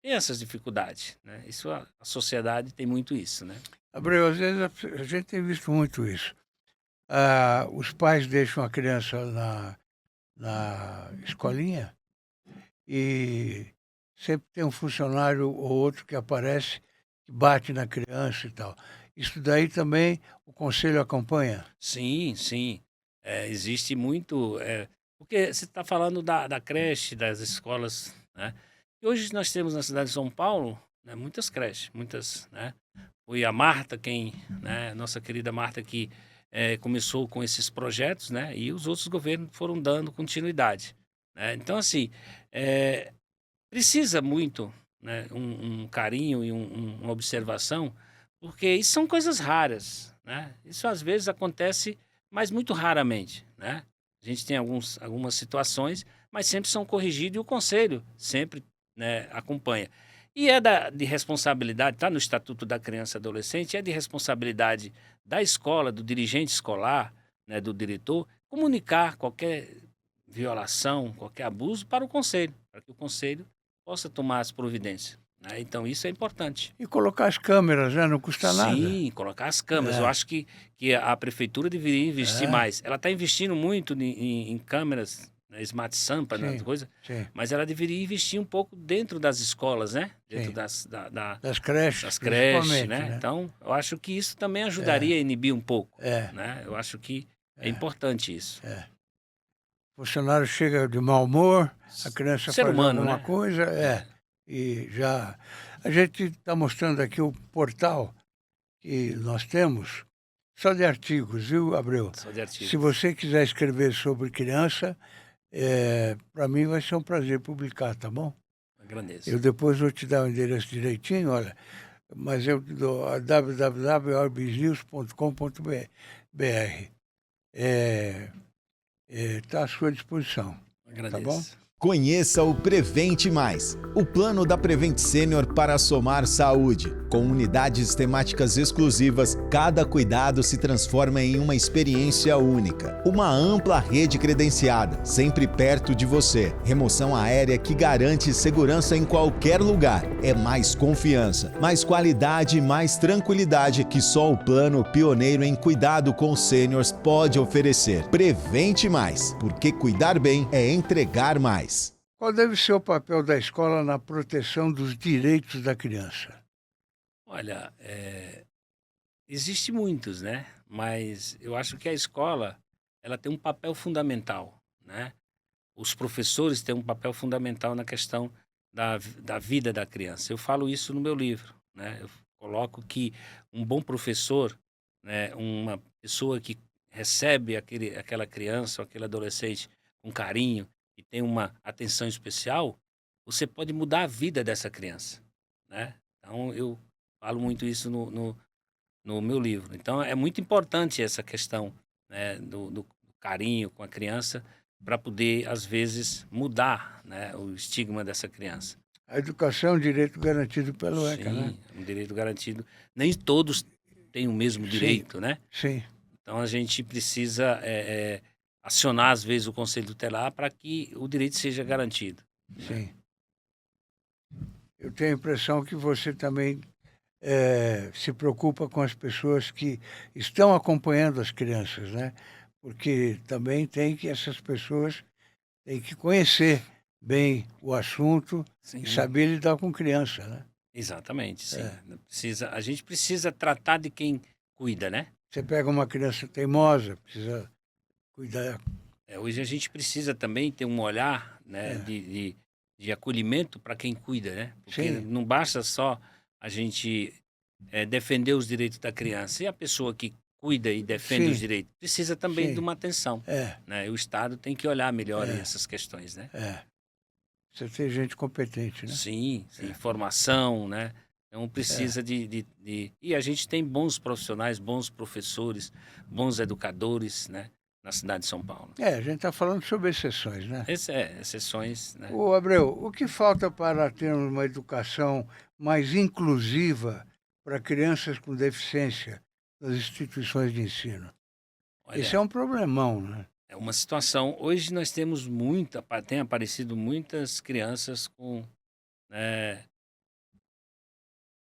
tem essas dificuldades, né? Isso a sociedade tem muito isso, né? Abreu, às vezes a gente tem visto muito isso. Os pais deixam a criança na escolinha e sempre tem um funcionário ou outro que aparece, que bate na criança e tal. Isso daí também o conselho acompanha? Sim, sim. Existe muito. Porque você está falando da creche, das escolas, né? E hoje nós temos na cidade de São Paulo, né, muitas creches, muitas, né? Foi a Marta né, nossa querida Marta, que começou com esses projetos, né? E os outros governos foram dando continuidade, né? Então, assim, eh, precisa muito, né, um carinho e uma observação, porque isso são coisas raras, né? Isso às vezes acontece, mas muito raramente, né? A gente tem algumas situações, mas sempre são corrigidas e o conselho sempre, né, acompanha. E de responsabilidade, está no Estatuto da Criança e Adolescente, é de responsabilidade da escola, do dirigente escolar, né, do diretor, comunicar qualquer violação, qualquer abuso para o conselho, para que o conselho possa tomar as providências, né? Então isso é importante. E colocar as câmeras, né? Não custa nada. Sim, colocar as câmeras. Eu É, acho que a prefeitura deveria investir é, mais. Ela está investindo muito em câmeras, né, Smart Sampa, né, sim, coisa, sim, mas ela deveria investir um pouco dentro das escolas, né? Dentro sim. Das das creches, creches, principalmente, né? né? Então, eu acho que isso também É, ajudaria a inibir um pouco, é, né? Eu acho que é é, importante isso. é. O funcionário chega de mau humor, a criança Ser faz humano, alguma né? coisa, É, e já. A gente está mostrando aqui o portal que nós temos, só de artigos, viu, Abreu? só de Se artigos. você quiser escrever sobre criança, para mim vai ser um prazer publicar, tá bom? Eu Agradeço. depois vou te dar o endereço direitinho, olha, mas eu dou a www.orbisnews.com.br. Está à sua disposição, tá bom? Agradeço. Conheça o Prevente Mais, o plano da Prevent Senior para somar saúde. Com unidades temáticas exclusivas, cada cuidado se transforma em uma experiência única. Uma ampla rede credenciada, sempre perto de você. Remoção aérea que garante segurança em qualquer lugar. É mais confiança, mais qualidade e mais tranquilidade que só o plano pioneiro em cuidado com sêniors pode oferecer. Prevente Mais, porque cuidar bem é entregar mais. Qual deve ser o papel da escola na proteção dos direitos da criança? Olha, existe muitos, né? Mas eu acho que a escola, ela tem um papel fundamental, né? Os professores têm um papel fundamental na questão da vida da criança. Eu falo isso no meu livro, né? Eu coloco que um bom professor, né, uma pessoa que recebe aquela criança ou aquele adolescente com carinho e tem uma atenção especial, você pode mudar a vida dessa criança, né? Então eu falo muito isso no meu livro. Então é muito importante essa questão, né, do carinho com a criança para poder, às vezes, mudar, né, o estigma dessa criança. A educação é um direito garantido pelo ECA, né? Sim, um direito garantido. Nem todos têm o mesmo Sim, direito, né? sim, Então a gente precisa acionar, às vezes, o Conselho Tutelar para que o direito seja garantido, né? sim. Eu tenho a impressão que você também se preocupa com as pessoas que estão acompanhando as crianças, né? Porque também essas pessoas têm que conhecer bem o assunto e Sim, saber lidar com criança, né? Exatamente, sim. É. A gente precisa tratar de quem cuida, né? Você pega uma criança teimosa, precisa cuidar. Hoje a gente precisa também ter um olhar, né, É. de acolhimento para quem cuida, né? Porque Sim. não basta só a gente defender os direitos da criança. E a pessoa que cuida e defende os Sim. direitos precisa também Sim. de uma atenção, É, né? E o Estado tem que olhar melhor É. essas questões, né? é. Você tem gente competente, né? Sim, formação, né? Então É. precisa E a gente tem bons profissionais, bons professores, bons educadores, né? Na cidade de São Paulo. A gente está falando sobre exceções, né? Exceções, né? Ô, Abreu, o que falta para termos uma educação mais inclusiva para crianças com deficiência nas instituições de ensino? Esse é Olha, um problemão, né? é uma situação. Hoje nós temos tem aparecido muitas crianças né,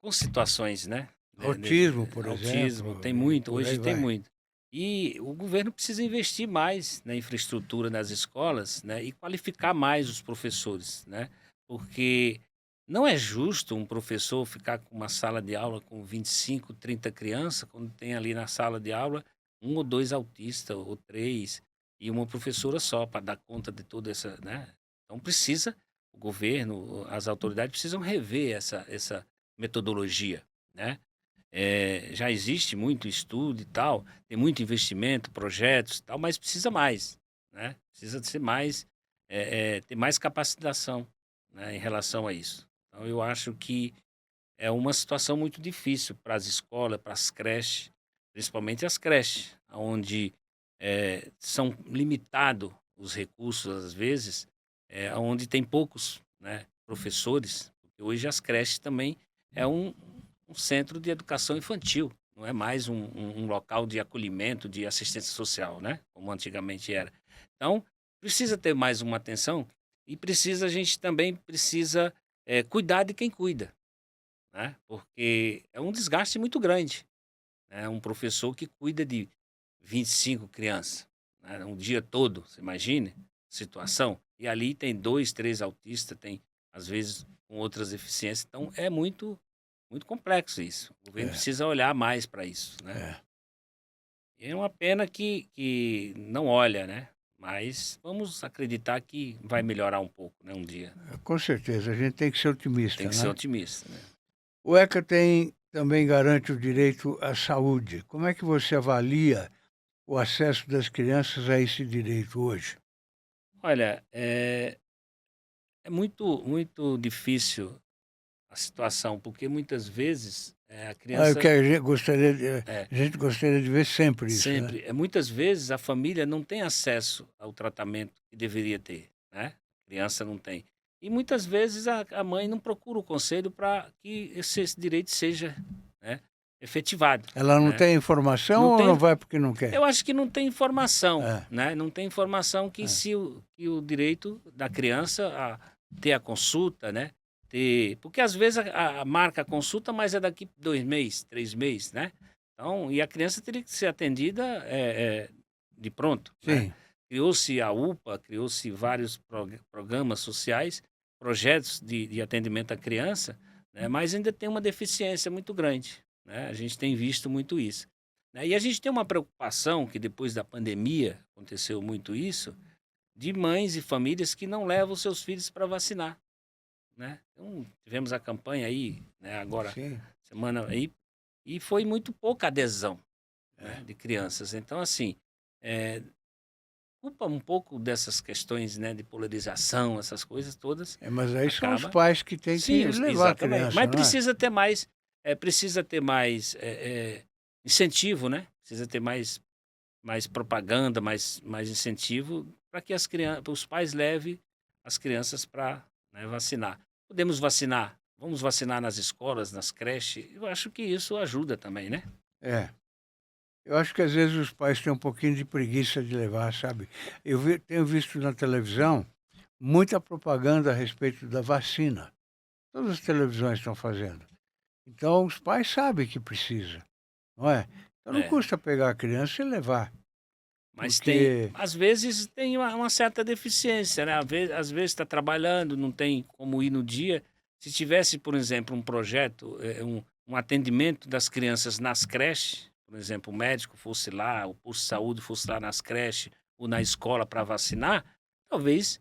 com situações, né? Autismo, por Autismo, exemplo, tem e muito, por aí hoje tem vai. muito. E o governo precisa investir mais na infraestrutura nas escolas, né? E qualificar mais os professores, né? Porque não é justo um professor ficar com uma sala de aula com 25, 30 crianças, quando tem ali na sala de aula um ou dois autistas, ou três, e uma professora só para dar conta de toda essa, né? Então precisa, o governo, as autoridades precisam rever essa metodologia, né? Já existe muito estudo e tal, tem muito investimento, projetos e tal, mas precisa mais, né? Precisa de ser mais, ter mais capacitação, né, em relação a isso. Então, eu acho que é uma situação muito difícil para as escolas, para as creches, principalmente as creches, onde são limitados os recursos, às vezes, onde tem poucos, né, professores, porque hoje as creches também é um centro de educação infantil, não é mais um local de acolhimento, de assistência social, né, como antigamente era. Então, precisa ter mais uma atenção e a gente também precisa cuidar de quem cuida, né, porque é um desgaste muito grande, né, um professor que cuida de 25 crianças, né, um dia todo, você imagine a situação. E ali tem 2, 3 autistas, tem às vezes com outras deficiências, então é muito complexo isso. O governo É, precisa olhar mais para isso, né. é. E é uma pena que não olha, né, mas vamos acreditar que vai melhorar um pouco, né, um dia. Com certeza, a gente tem que ser otimista, Tem que né? ser otimista, né. O ECA também garante o direito à saúde. Como é que você avalia o acesso das crianças a esse direito hoje? Olha, é muito difícil a situação, porque muitas vezes, a O que criança é, a gente gostaria de ver sempre isso, né? sempre muitas vezes a família não tem acesso ao tratamento que deveria ter, né, a criança não tem. E muitas vezes a mãe não procura o conselho para que esse direito seja, né, efetivado, Ela não né. tem informação Não ou tem não vai porque não quer? Eu acho que não tem informação, É, né, não tem informação que se o direito da criança a ter a consulta, né, porque às vezes marca a consulta, mas é daqui 2 meses, 3 meses, né. Então e a criança teria que ser atendida, de pronto, né. sim, Criou-se a UPA, criou-se vários programas sociais, projetos de atendimento à criança, né, mas ainda tem uma deficiência muito grande, né, a gente tem visto muito isso, né. E a gente tem uma preocupação que depois da pandemia aconteceu muito isso, de mães e famílias que não levam seus filhos para vacinar, né. Então, tivemos a campanha aí, né, agora sim. semana aí, e foi muito pouca adesão, né, de crianças. Então, assim, eh, culpa um pouco dessas questões, né, de polarização, essas coisas todas, Mas aí são os acaba pais que têm sim, que levar a exatamente. criança, Mas não é? precisa ter mais, incentivo, né, precisa ter mais propaganda, mais incentivo para que os pais levem as crianças para, né, vacinar. Podemos vacinar, vamos vacinar nas escolas, nas creches, eu acho que isso ajuda também, né. É. Eu acho que às vezes os pais têm um pouquinho de preguiça de levar, sabe? Tenho visto na televisão muita propaganda a respeito da vacina. Todas as televisões estão fazendo. Então os pais sabem que precisa, não é? Então não É. custa pegar a criança e levar, Mas porque às vezes tem uma certa deficiência, né, às vezes está trabalhando, não tem como ir no dia, Se tivesse, por exemplo, um projeto, um atendimento das crianças nas creches, por exemplo, o médico fosse lá, o posto de saúde fosse lá nas creches ou na escola para vacinar, talvez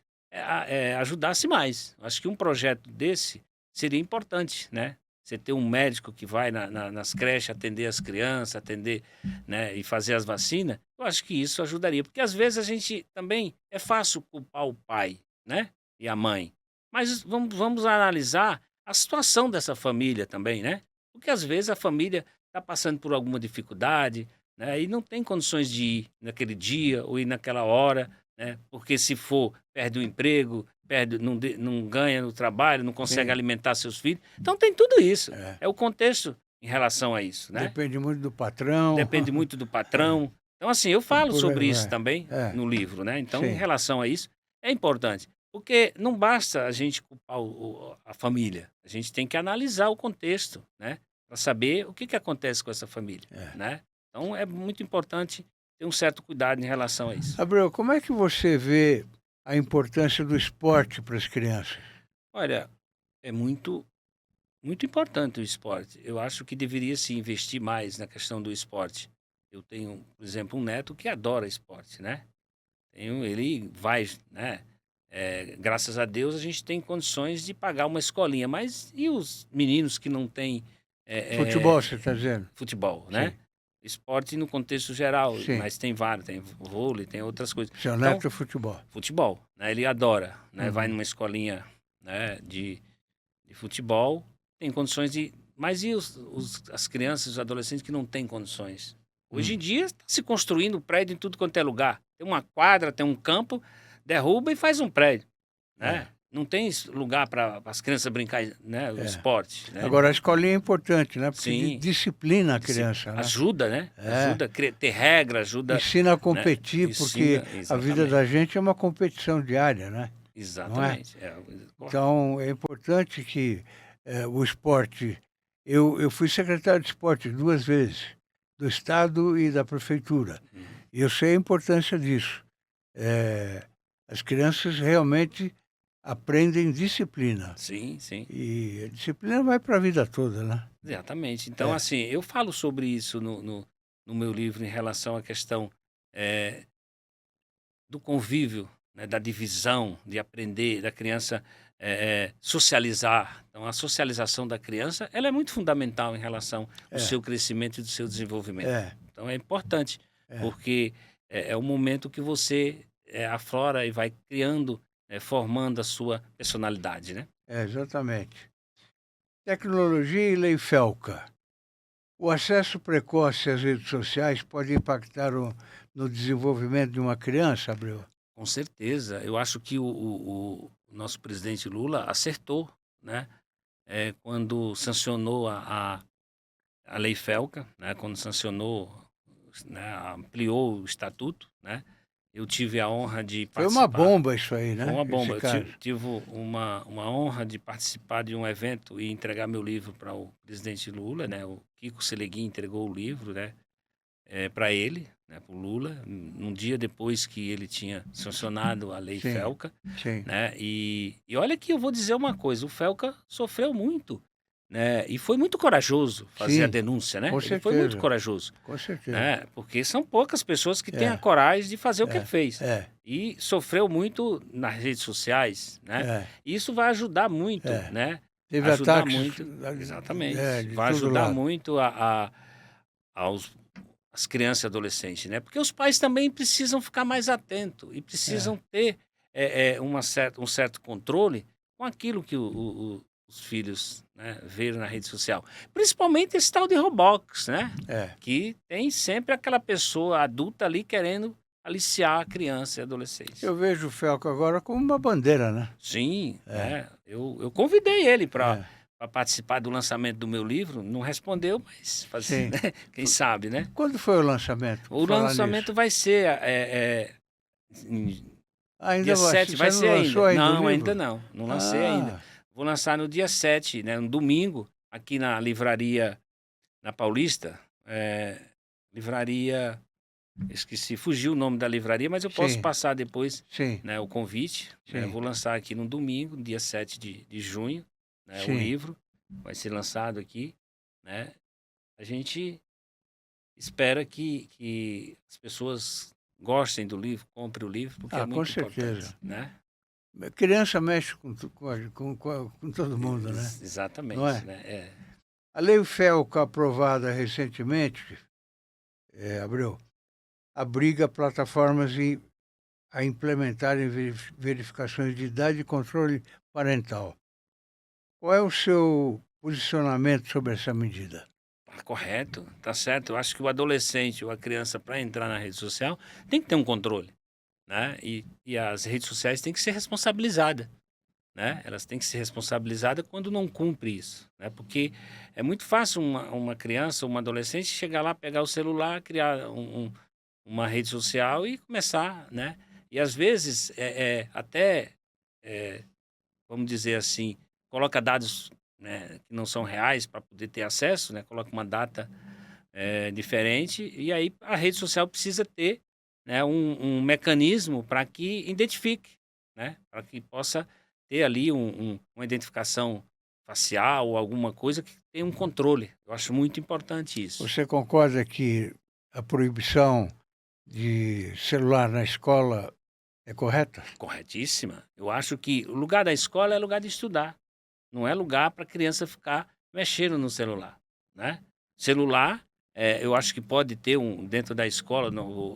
ajudasse mais. Acho que um projeto desse seria importante, né? Você ter um médico que vai nas creches atender as crianças, atender, né, e fazer as vacinas, eu acho que isso ajudaria. Porque às vezes a gente também, é fácil culpar o pai, né, e a mãe. Mas vamos analisar a situação dessa família também, né? Porque às vezes a família está passando por alguma dificuldade, né, e não tem condições de ir naquele dia ou ir naquela hora, né? Porque se for, perde o emprego, não ganha no trabalho, não consegue Sim. alimentar seus filhos. Então tem tudo isso. É. É o contexto em relação a isso, né? Depende muito do patrão. Depende muito do patrão. Então, assim, eu falo Por aí sobre isso vai. também É. no livro, né? Então, em Sim. relação a isso, é importante. Porque não basta a gente culpar a família. A gente tem que analisar o contexto, né? Para saber o que acontece com essa família, né? Então, é muito importante ter um certo cuidado em relação a isso. Abreu, como é que você vê a importância do esporte para as crianças? Olha, é muito importante o esporte. Eu acho que deveria se investir mais na questão do esporte. Eu tenho, por exemplo, um neto que adora esporte, né? Ele vai, né? Graças a Deus a gente tem condições de pagar uma escolinha, mas e os meninos que não têm Futebol, você está dizendo? futebol, né? Sim. Esporte no contexto geral, Sim. mas tem vários, tem vôlei, tem outras coisas. Seu Então, neto é futebol. futebol, né? Ele adora, né? Uhum. Vai numa escolinha, né? de futebol, tem condições de... Mas e as crianças, os adolescentes que não têm condições? Hoje em dia está se construindo prédio em tudo quanto é lugar. Tem uma quadra, tem um campo, derruba e faz um prédio, né? Não tem lugar para as crianças brincar, né? O esporte, né? Agora, a escolinha é importante, né? Porque Sim. disciplina a criança, né? Ajuda, né? Ajuda a ter regra, ajuda... Ensina a competir, né? porque Ensina, a vida exatamente. da gente é uma competição diária, né? Exatamente. Então, é importante que o esporte... Eu fui secretário de esporte 2 vezes, do Estado e da Prefeitura. E eu sei a importância disso. As crianças realmente aprendem disciplina. Sim, sim. E a disciplina vai para a vida toda, né? Exatamente. Então, assim, eu falo sobre isso no meu livro em relação à questão do convívio, né, da divisão, de aprender, da criança socializar. Então, a socialização da criança, ela é muito fundamental em relação ao seu crescimento e do seu desenvolvimento. Então, é importante, porque é o momento que você aflora e vai criando, formando a sua personalidade, né? Exatamente. Tecnologia e lei Felca. O acesso precoce às redes sociais pode impactar no desenvolvimento de uma criança, Abreu? Com certeza. Eu acho que o nosso presidente Lula acertou, né? Quando sancionou a lei Felca, né? Quando sancionou, né? Ampliou o estatuto, né? Eu tive a honra de Foi participar. uma bomba isso aí, né? Foi uma bomba. Esse caso. Eu tive uma honra de participar de um evento e entregar meu livro para o presidente Lula, né? O Kiko Seleguin entregou o livro, né? Para ele, né? Para o Lula, um dia depois que ele tinha sancionado a lei Sim, Felca, sim. né? E olha que eu vou dizer uma coisa, o Felca sofreu muito, né? E foi muito corajoso fazer Sim, a denúncia, né? com Ele foi certeza. muito corajoso, Com certeza. né? Porque são poucas pessoas que têm a coragem de fazer o que ele fez. E sofreu muito nas redes sociais, né? E isso vai ajudar muito, né? Teve Ajudar ataques. muito, exatamente. De Vai todo ajudar lado. muito as crianças e adolescentes, né? Porque os pais também precisam ficar mais atentos e precisam ter um certo controle com aquilo que os filhos, né, veem na rede social. Principalmente esse tal de Roblox, né? Que tem sempre aquela pessoa adulta ali querendo aliciar a criança e adolescente. Eu vejo o Felca agora como uma bandeira, né? Sim, eu convidei ele para participar do lançamento do meu livro, não respondeu, mas né? Quem sabe, né? Quando foi o lançamento? O lançamento vai ser dia 7, vai ser ainda. Não, ainda não. Não lancei ainda. Vou lançar no dia 7, né? Um domingo, aqui na livraria, na Paulista. Livraria... Esqueci, fugiu o nome da livraria, mas eu posso passar depois, né, o convite. Né? Vou lançar aqui no domingo, dia 7 de junho. né? O Sim. livro vai ser lançado aqui, né? A gente espera que as pessoas gostem do livro, comprem o livro, porque é Com muito importante, certeza. né? Criança mexe com todo mundo, né? Não Exatamente, é? né? A Lei FELCA, aprovada recentemente, Abreu, obriga plataformas a implementarem verificações de idade e controle parental. Qual é o seu posicionamento sobre essa medida? Tá correto, tá certo. Eu acho que o adolescente ou a criança, para entrar na rede social, tem que ter um controle, né? E as redes sociais têm que ser responsabilizadas, né? Elas têm que ser responsabilizadas quando não cumpre isso, né? Porque é muito fácil uma criança ou uma adolescente chegar lá, pegar o celular, criar uma rede social e começar, né? E às vezes até, é, vamos dizer assim, coloca dados, né, que não são reais para poder ter acesso, né? Coloca uma data diferente e aí a rede social precisa ter, né, um mecanismo para que identifique, né? Para que possa ter ali uma identificação facial ou alguma coisa que tenha um controle. Eu acho muito importante isso. Você concorda que a proibição de celular na escola é correta? Corretíssima. Eu acho que o lugar da escola é lugar de estudar. Não é lugar para a criança ficar mexendo no celular, né? Celular, eu acho que pode ter dentro da escola,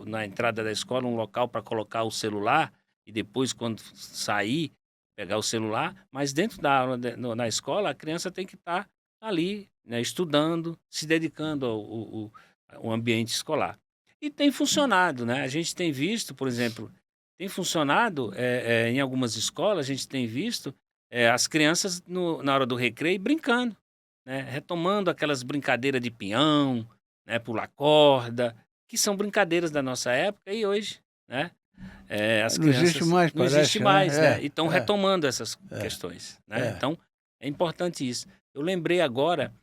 na entrada da escola, um local para colocar o celular e depois, quando sair, pegar o celular. Mas dentro da aula, na escola, a criança tem que estar ali, né, estudando, se dedicando ao ambiente escolar. E tem funcionado, né? A gente tem visto, por exemplo, tem funcionado em algumas escolas, a gente tem visto as crianças na hora do recreio brincando, né? Retomando aquelas brincadeiras de peão, né? Pular corda, que são brincadeiras da nossa época e hoje, né? As Não existe crianças mais, não existe parece, mais, né? né? E estão retomando essas questões, né? é. Então é importante isso. Eu lembrei agora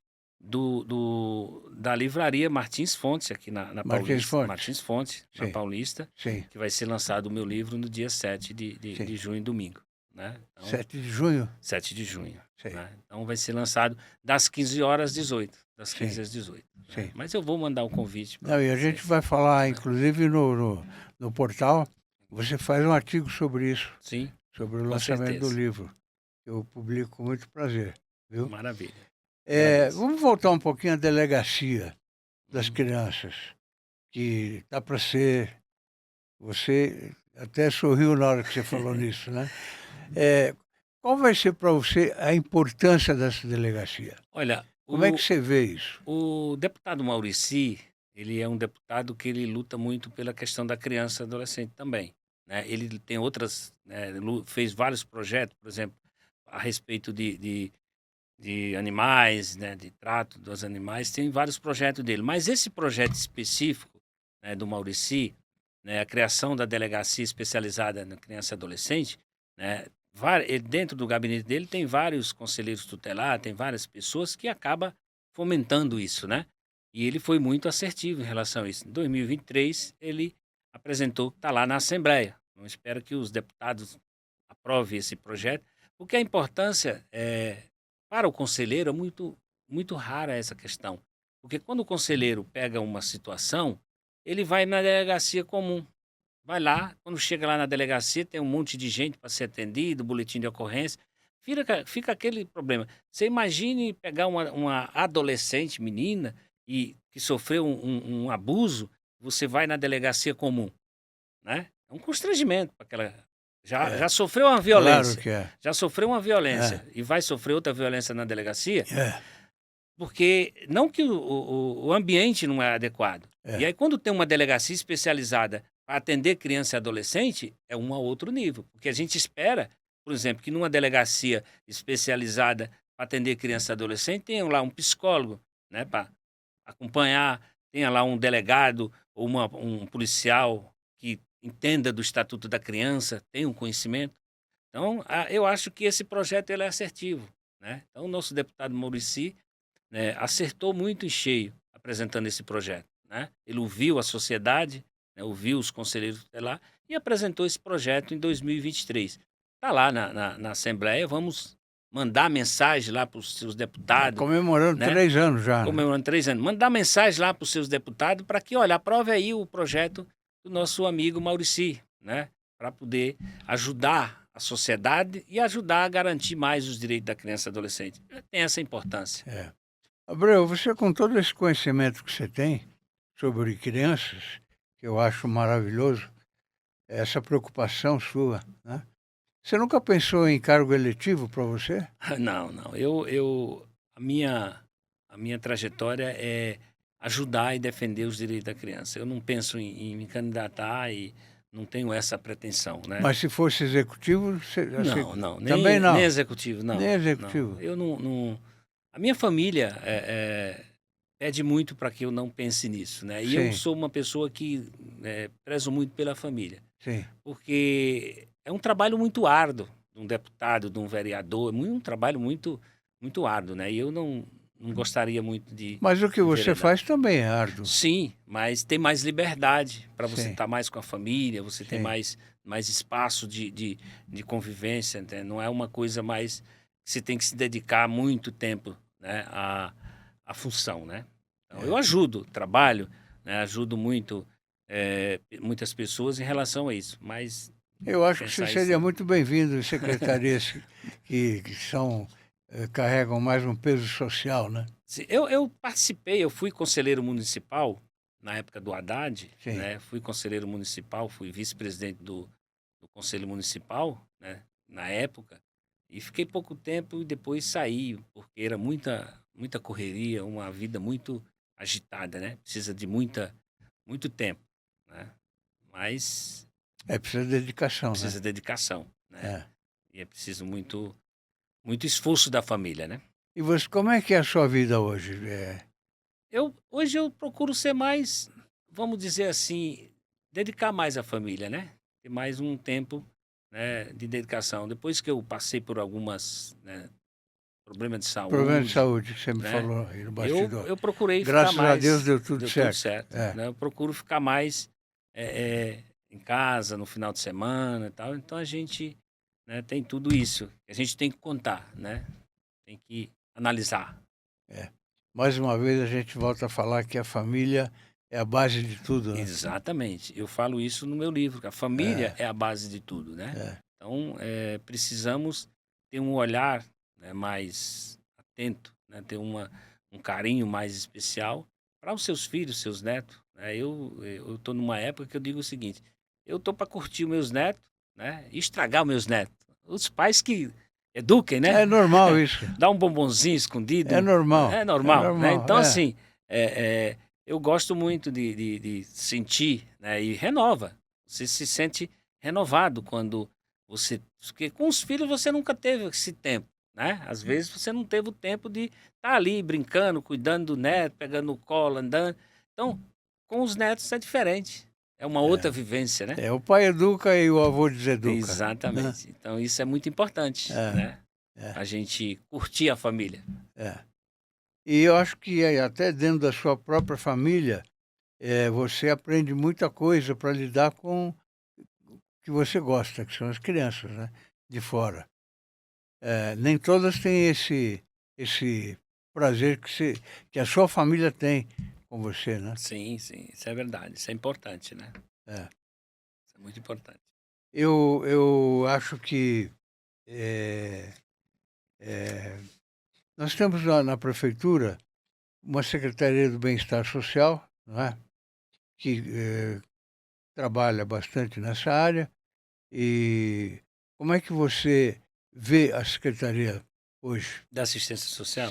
da livraria Martins Fontes aqui na Martins Paulista. Fontes. Martins Fontes, na Sim. Paulista, Sim. que vai ser lançado o meu livro no dia 7 Sim. de junho, domingo, né? Então, 7 de junho? 7 de junho, Sim. né? Então vai ser lançado das 15 horas às 18, das 15 Sim. às 18. Né? Sim. Mas eu vou mandar o convite para Não, e a gente vai falar, inclusive, no portal, você faz um artigo sobre isso, Sim, sobre o com lançamento do certeza. livro. Eu publico com muito prazer, viu? Maravilha. Agradeço. Vamos voltar um pouquinho à delegacia das crianças, que dá para ser... Você até sorriu na hora que você falou nisso, né? Qual vai ser para você a importância dessa delegacia? Olha, Como é que você vê isso? o deputado Maurici, ele é um deputado que ele luta muito pela questão da criança e adolescente também, né? Ele tem outras, né, fez vários projetos, por exemplo, a respeito de animais, né, de trato dos animais, tem vários projetos dele. Mas esse projeto específico, né, do Maurici, né, a criação da delegacia especializada na criança e adolescente, né, dentro do gabinete dele tem vários conselheiros tutelares, tem várias pessoas que acabam fomentando isso, né? E ele foi muito assertivo em relação a isso. Em 2023, ele apresentou, está lá na Assembleia. Eu espero que os deputados aprovem esse projeto, porque a importância para o conselheiro é muito, muito rara essa questão. Porque quando o conselheiro pega uma situação, ele vai na delegacia comum. Vai lá, quando chega lá na delegacia, tem um monte de gente para ser atendido, boletim de ocorrência. Fica aquele problema. Você imagine pegar uma adolescente, menina, que sofreu um abuso, você vai na delegacia comum, né? É um constrangimento para aquela... Já sofreu uma violência. Claro que é. Já sofreu uma violência e vai sofrer outra violência na delegacia, porque não que o ambiente não é adequado. E aí, quando tem uma delegacia especializada para atender criança e adolescente, é um a outro nível. Porque a gente espera, por exemplo, que numa delegacia especializada para atender criança e adolescente, tenha lá um psicólogo, né, para acompanhar, tenha lá um delegado ou um policial que entenda do Estatuto da Criança, tenha um conhecimento. Então, eu acho que esse projeto ele é assertivo, né? Então, o nosso deputado Maurici, né, acertou muito em cheio apresentando esse projeto, né? Ele ouviu a sociedade, né, ouviu os conselheiros lá e apresentou esse projeto em 2023. Está lá na Assembleia, vamos mandar mensagem lá para os seus deputados, Comemorando né? 3 anos já. Né? Comemorando 3 anos, mandar mensagem lá para os seus deputados para que, olha, aprove aí o projeto do nosso amigo Maurici, né? Para poder ajudar a sociedade e ajudar a garantir mais os direitos da criança e adolescente. Tem essa importância. É. Abreu, você com todo esse conhecimento que você tem sobre crianças, que eu acho maravilhoso, essa preocupação sua, né? Você nunca pensou em cargo eletivo para você? Não. A minha trajetória é ajudar e defender os direitos da criança. Eu não penso em me candidatar e não tenho essa pretensão, né? Mas se fosse executivo, você... Não. Também não. Nem executivo, não. Nem executivo. Não. Eu não... A minha família pede muito para que eu não pense nisso, né? E eu Sim. sou uma pessoa que prezo muito pela família. Sim. Porque é um trabalho muito árduo de um deputado, de um vereador, um trabalho muito, muito árduo, né? E eu não gostaria muito de... Mas o que você enveredar. faz também é árduo. Sim, mas tem mais liberdade para você Sim. estar mais com a família, você tem Sim. mais espaço de convivência, né? Não é uma coisa mais que você tem que se dedicar muito tempo, né, à função, né? Então, eu ajudo, trabalho, né, ajudo muito muitas pessoas em relação a isso, mas Eu acho que pensar você isso seria não. muito bem-vindo em secretarias que são, carregam mais um peso social, né? Sim, eu participei, eu fui conselheiro municipal na época do Haddad, Sim. né? Fui conselheiro municipal, fui vice-presidente do Conselho Municipal, né? Na época, e fiquei pouco tempo e depois saí, porque era muita correria, uma vida muito agitada, né? Precisa de muito tempo, né? Mas Precisa de dedicação, precisa de dedicação, né? né? E é preciso muito esforço da família, né? E você, como é que é a sua vida hoje? Hoje eu procuro ser mais, vamos dizer assim, dedicar mais à família, né? Ter mais um tempo, né, de dedicação. Depois que eu passei por algumas, né, problemas de Problema de saúde, saúde que você me né? falou aí no bastidor. Eu procurei Graças ficar mais... a Deus deu tudo certo. né? Eu procuro ficar mais em casa, no final de semana e tal. Então a gente, né, tem tudo isso. A gente tem que contar, né? Tem que analisar. Mais uma vez a gente volta a falar que a família é a base de tudo, né? Exatamente. Eu falo isso no meu livro, que a família é a base de tudo, né? É. Então, precisamos ter um olhar, né, mais atento, né? Ter um carinho mais especial para os seus filhos, seus netos, né? Eu estou numa época que eu digo o seguinte, eu estou para curtir os meus netos, né? E estragar os meus netos. Os pais que eduquem, né? É normal isso. Dá um bombonzinho escondido. É normal. É normal, É normal, né? Então, é. assim, eu gosto muito de sentir, né? E renova. Você se sente renovado quando você... Porque com os filhos você nunca teve esse tempo, né? Às vezes você não teve o tempo de estar ali brincando, cuidando do neto, pegando no colo, andando. Então, com os netos é diferente. É uma outra vivência, né? O pai educa e o avô deseduca. Exatamente. Né? Então, isso é muito importante, né? A gente curtir a família. E eu acho que até dentro da sua própria família, você aprende muita coisa para lidar com o que você gosta, que são as crianças, né? De fora. Nem todas têm esse prazer que a sua família tem com você, né? Sim, isso é verdade. Isso é importante, né? Isso é muito importante. Eu acho que nós temos na prefeitura uma Secretaria do Bem-Estar Social, não é? Que trabalha bastante nessa área. E como é que você vê a Secretaria hoje? Da assistência social?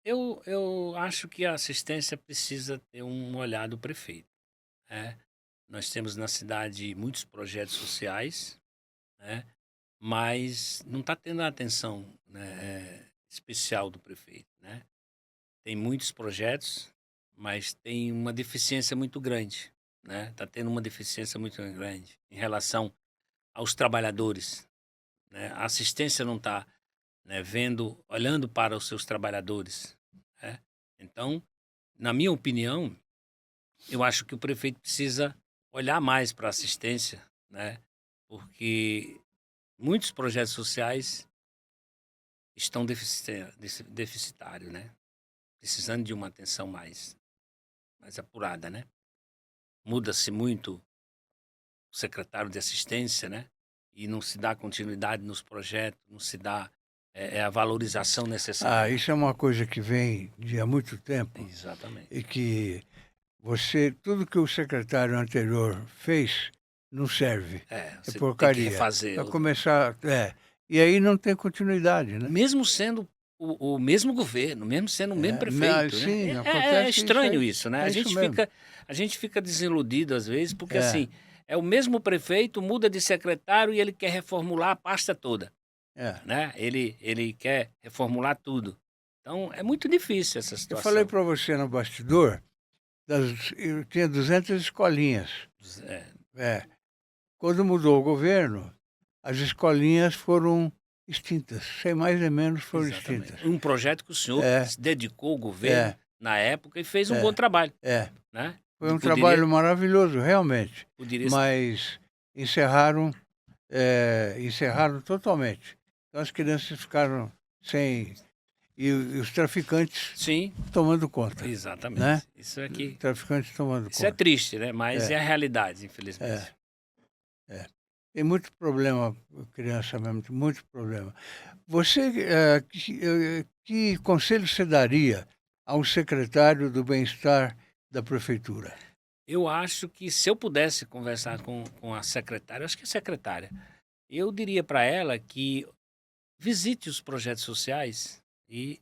Eu acho que a assistência precisa ter um olhar do prefeito, né? Nós temos na cidade muitos projetos sociais, né? Mas não está tendo a atenção, né, especial do prefeito, né? Tem muitos projetos, mas tem uma deficiência muito grande, né? Está tendo uma deficiência muito grande em relação aos trabalhadores, né? A assistência não está, né, olhando para os seus trabalhadores, né? Então, na minha opinião, eu acho que o prefeito precisa olhar mais para a assistência, né? Porque muitos projetos sociais estão deficitários, né? Precisando de uma atenção mais apurada, né? Muda-se muito o secretário de assistência, né? E não se dá continuidade nos projetos, não se dá a valorização necessária. Isso é uma coisa que vem de há muito tempo Exatamente. e que tudo que o secretário anterior fez não serve. Você porcaria. tem que refazer. Para começar, e aí não tem continuidade, né? Mesmo sendo o mesmo governo, mesmo sendo o mesmo prefeito, sim, né? acontece estranho isso isso, né? é isso mesmo. A gente fica desiludido às vezes, porque assim, é o mesmo prefeito, muda de secretário e ele quer reformular a pasta toda, né? Ele quer reformular tudo. Então, é muito difícil essa Eu situação. falei para você no bastidor, eu tinha 200 escolinhas. Quando mudou o governo, as escolinhas foram extintas, sem mais nem menos foram extintas. Um projeto que o senhor se dedicou ao governo na época e fez um bom trabalho. Né? Foi um trabalho maravilhoso, realmente. Mas encerraram totalmente. Então as crianças ficaram sem... E os traficantes tomando conta. Exatamente. Né? Isso aqui. Traficantes tomando conta. Isso é triste, né? Mas é a realidade, infelizmente. Tem muito problema, criança mesmo, muito problema. Você, que conselho você daria a um secretário do bem-estar da prefeitura? Eu acho que se eu pudesse conversar com a secretária, acho que é secretária, eu diria para ela que visite os projetos sociais e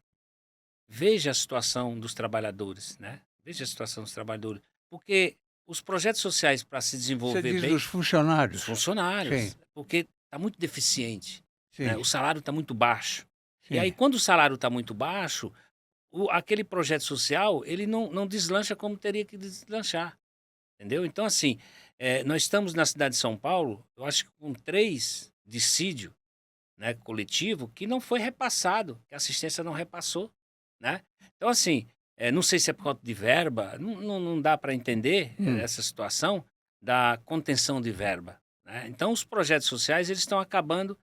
veja a situação dos trabalhadores, né? Veja a situação dos trabalhadores. Porque os projetos sociais, para se desenvolver bem... Você diz bem... dos funcionários? Dos funcionários. Sim. Porque está muito deficiente. Sim. Né? O salário está muito baixo. Sim. E aí, quando o salário está muito baixo, aquele projeto social, ele não deslancha como teria que deslanchar. Entendeu? Então, assim, nós estamos na cidade de São Paulo, eu acho que com 3 dissídios, né, coletivo, que não foi repassado, que a assistência não repassou, né? Então, assim, não sei se é por conta de verba, não dá para entender essa situação da contenção de verba, né? Então, os projetos sociais, eles estão acabando,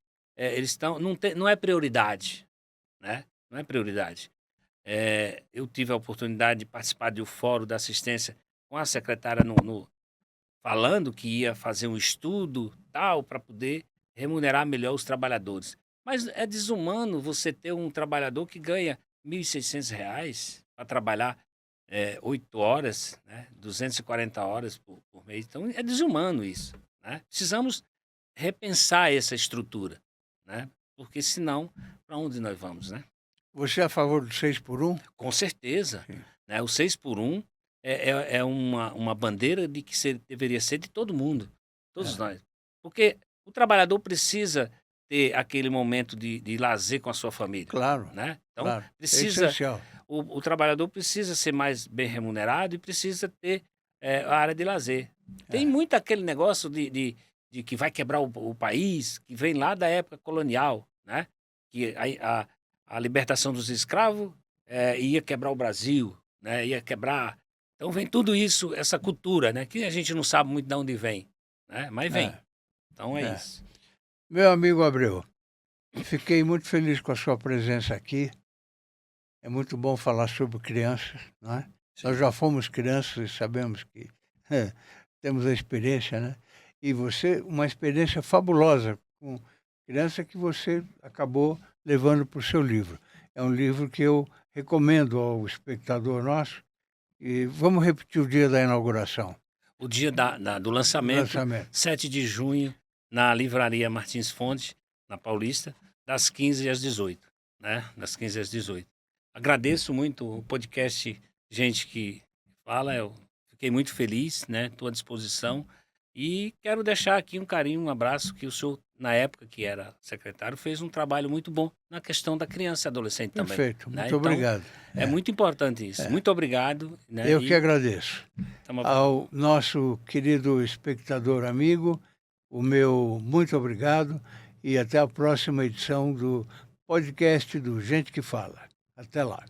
não é prioridade, né? Não é prioridade. Eu tive a oportunidade de participar do fórum da assistência com a secretária falando que ia fazer um estudo tal para poder remunerar melhor os trabalhadores. Mas é desumano você ter um trabalhador que ganha R$ 1.600 para trabalhar 8 horas, né? 240 horas por mês. Então, é desumano isso, né? Precisamos repensar essa estrutura, né? Porque senão, para onde nós vamos, né? Você é a favor do 6x1? Com certeza. Né? O 6x1 é uma bandeira de que deveria ser de todo mundo, todos nós. Porque o trabalhador precisa ter aquele momento de lazer com a sua família. Claro. Né? Então, claro. precisa, é essencial. O trabalhador precisa ser mais bem remunerado e precisa ter a área de lazer. Tem muito aquele negócio de que vai quebrar o país, que vem lá da época colonial, né? Que a libertação dos escravos ia quebrar o Brasil, né? Ia quebrar... Então vem tudo isso, essa cultura, né? Que a gente não sabe muito de onde vem, né? Mas vem. Então é isso. Meu amigo Abreu, fiquei muito feliz com a sua presença aqui. É muito bom falar sobre crianças, não é? Nós já fomos crianças e sabemos que temos a experiência, né? E você, uma experiência fabulosa com criança que você acabou levando para o seu livro. É um livro que eu recomendo ao espectador nosso. E vamos repetir o dia da inauguração. O dia do lançamento, 7 de junho, na Livraria Martins Fontes, na Paulista, das 15 às 18, né? Das 15 às 18. Agradeço muito o podcast Gente que Fala, eu fiquei muito feliz, né? Estou à disposição e quero deixar aqui um carinho, um abraço, que o senhor, na época que era secretário, fez um trabalho muito bom na questão da criança e adolescente também. Perfeito, né? muito obrigado. É muito importante isso. Muito obrigado. Né? Eu que agradeço. Ao nosso querido espectador amigo, o meu muito obrigado e até a próxima edição do podcast do Gente que Fala. Até lá.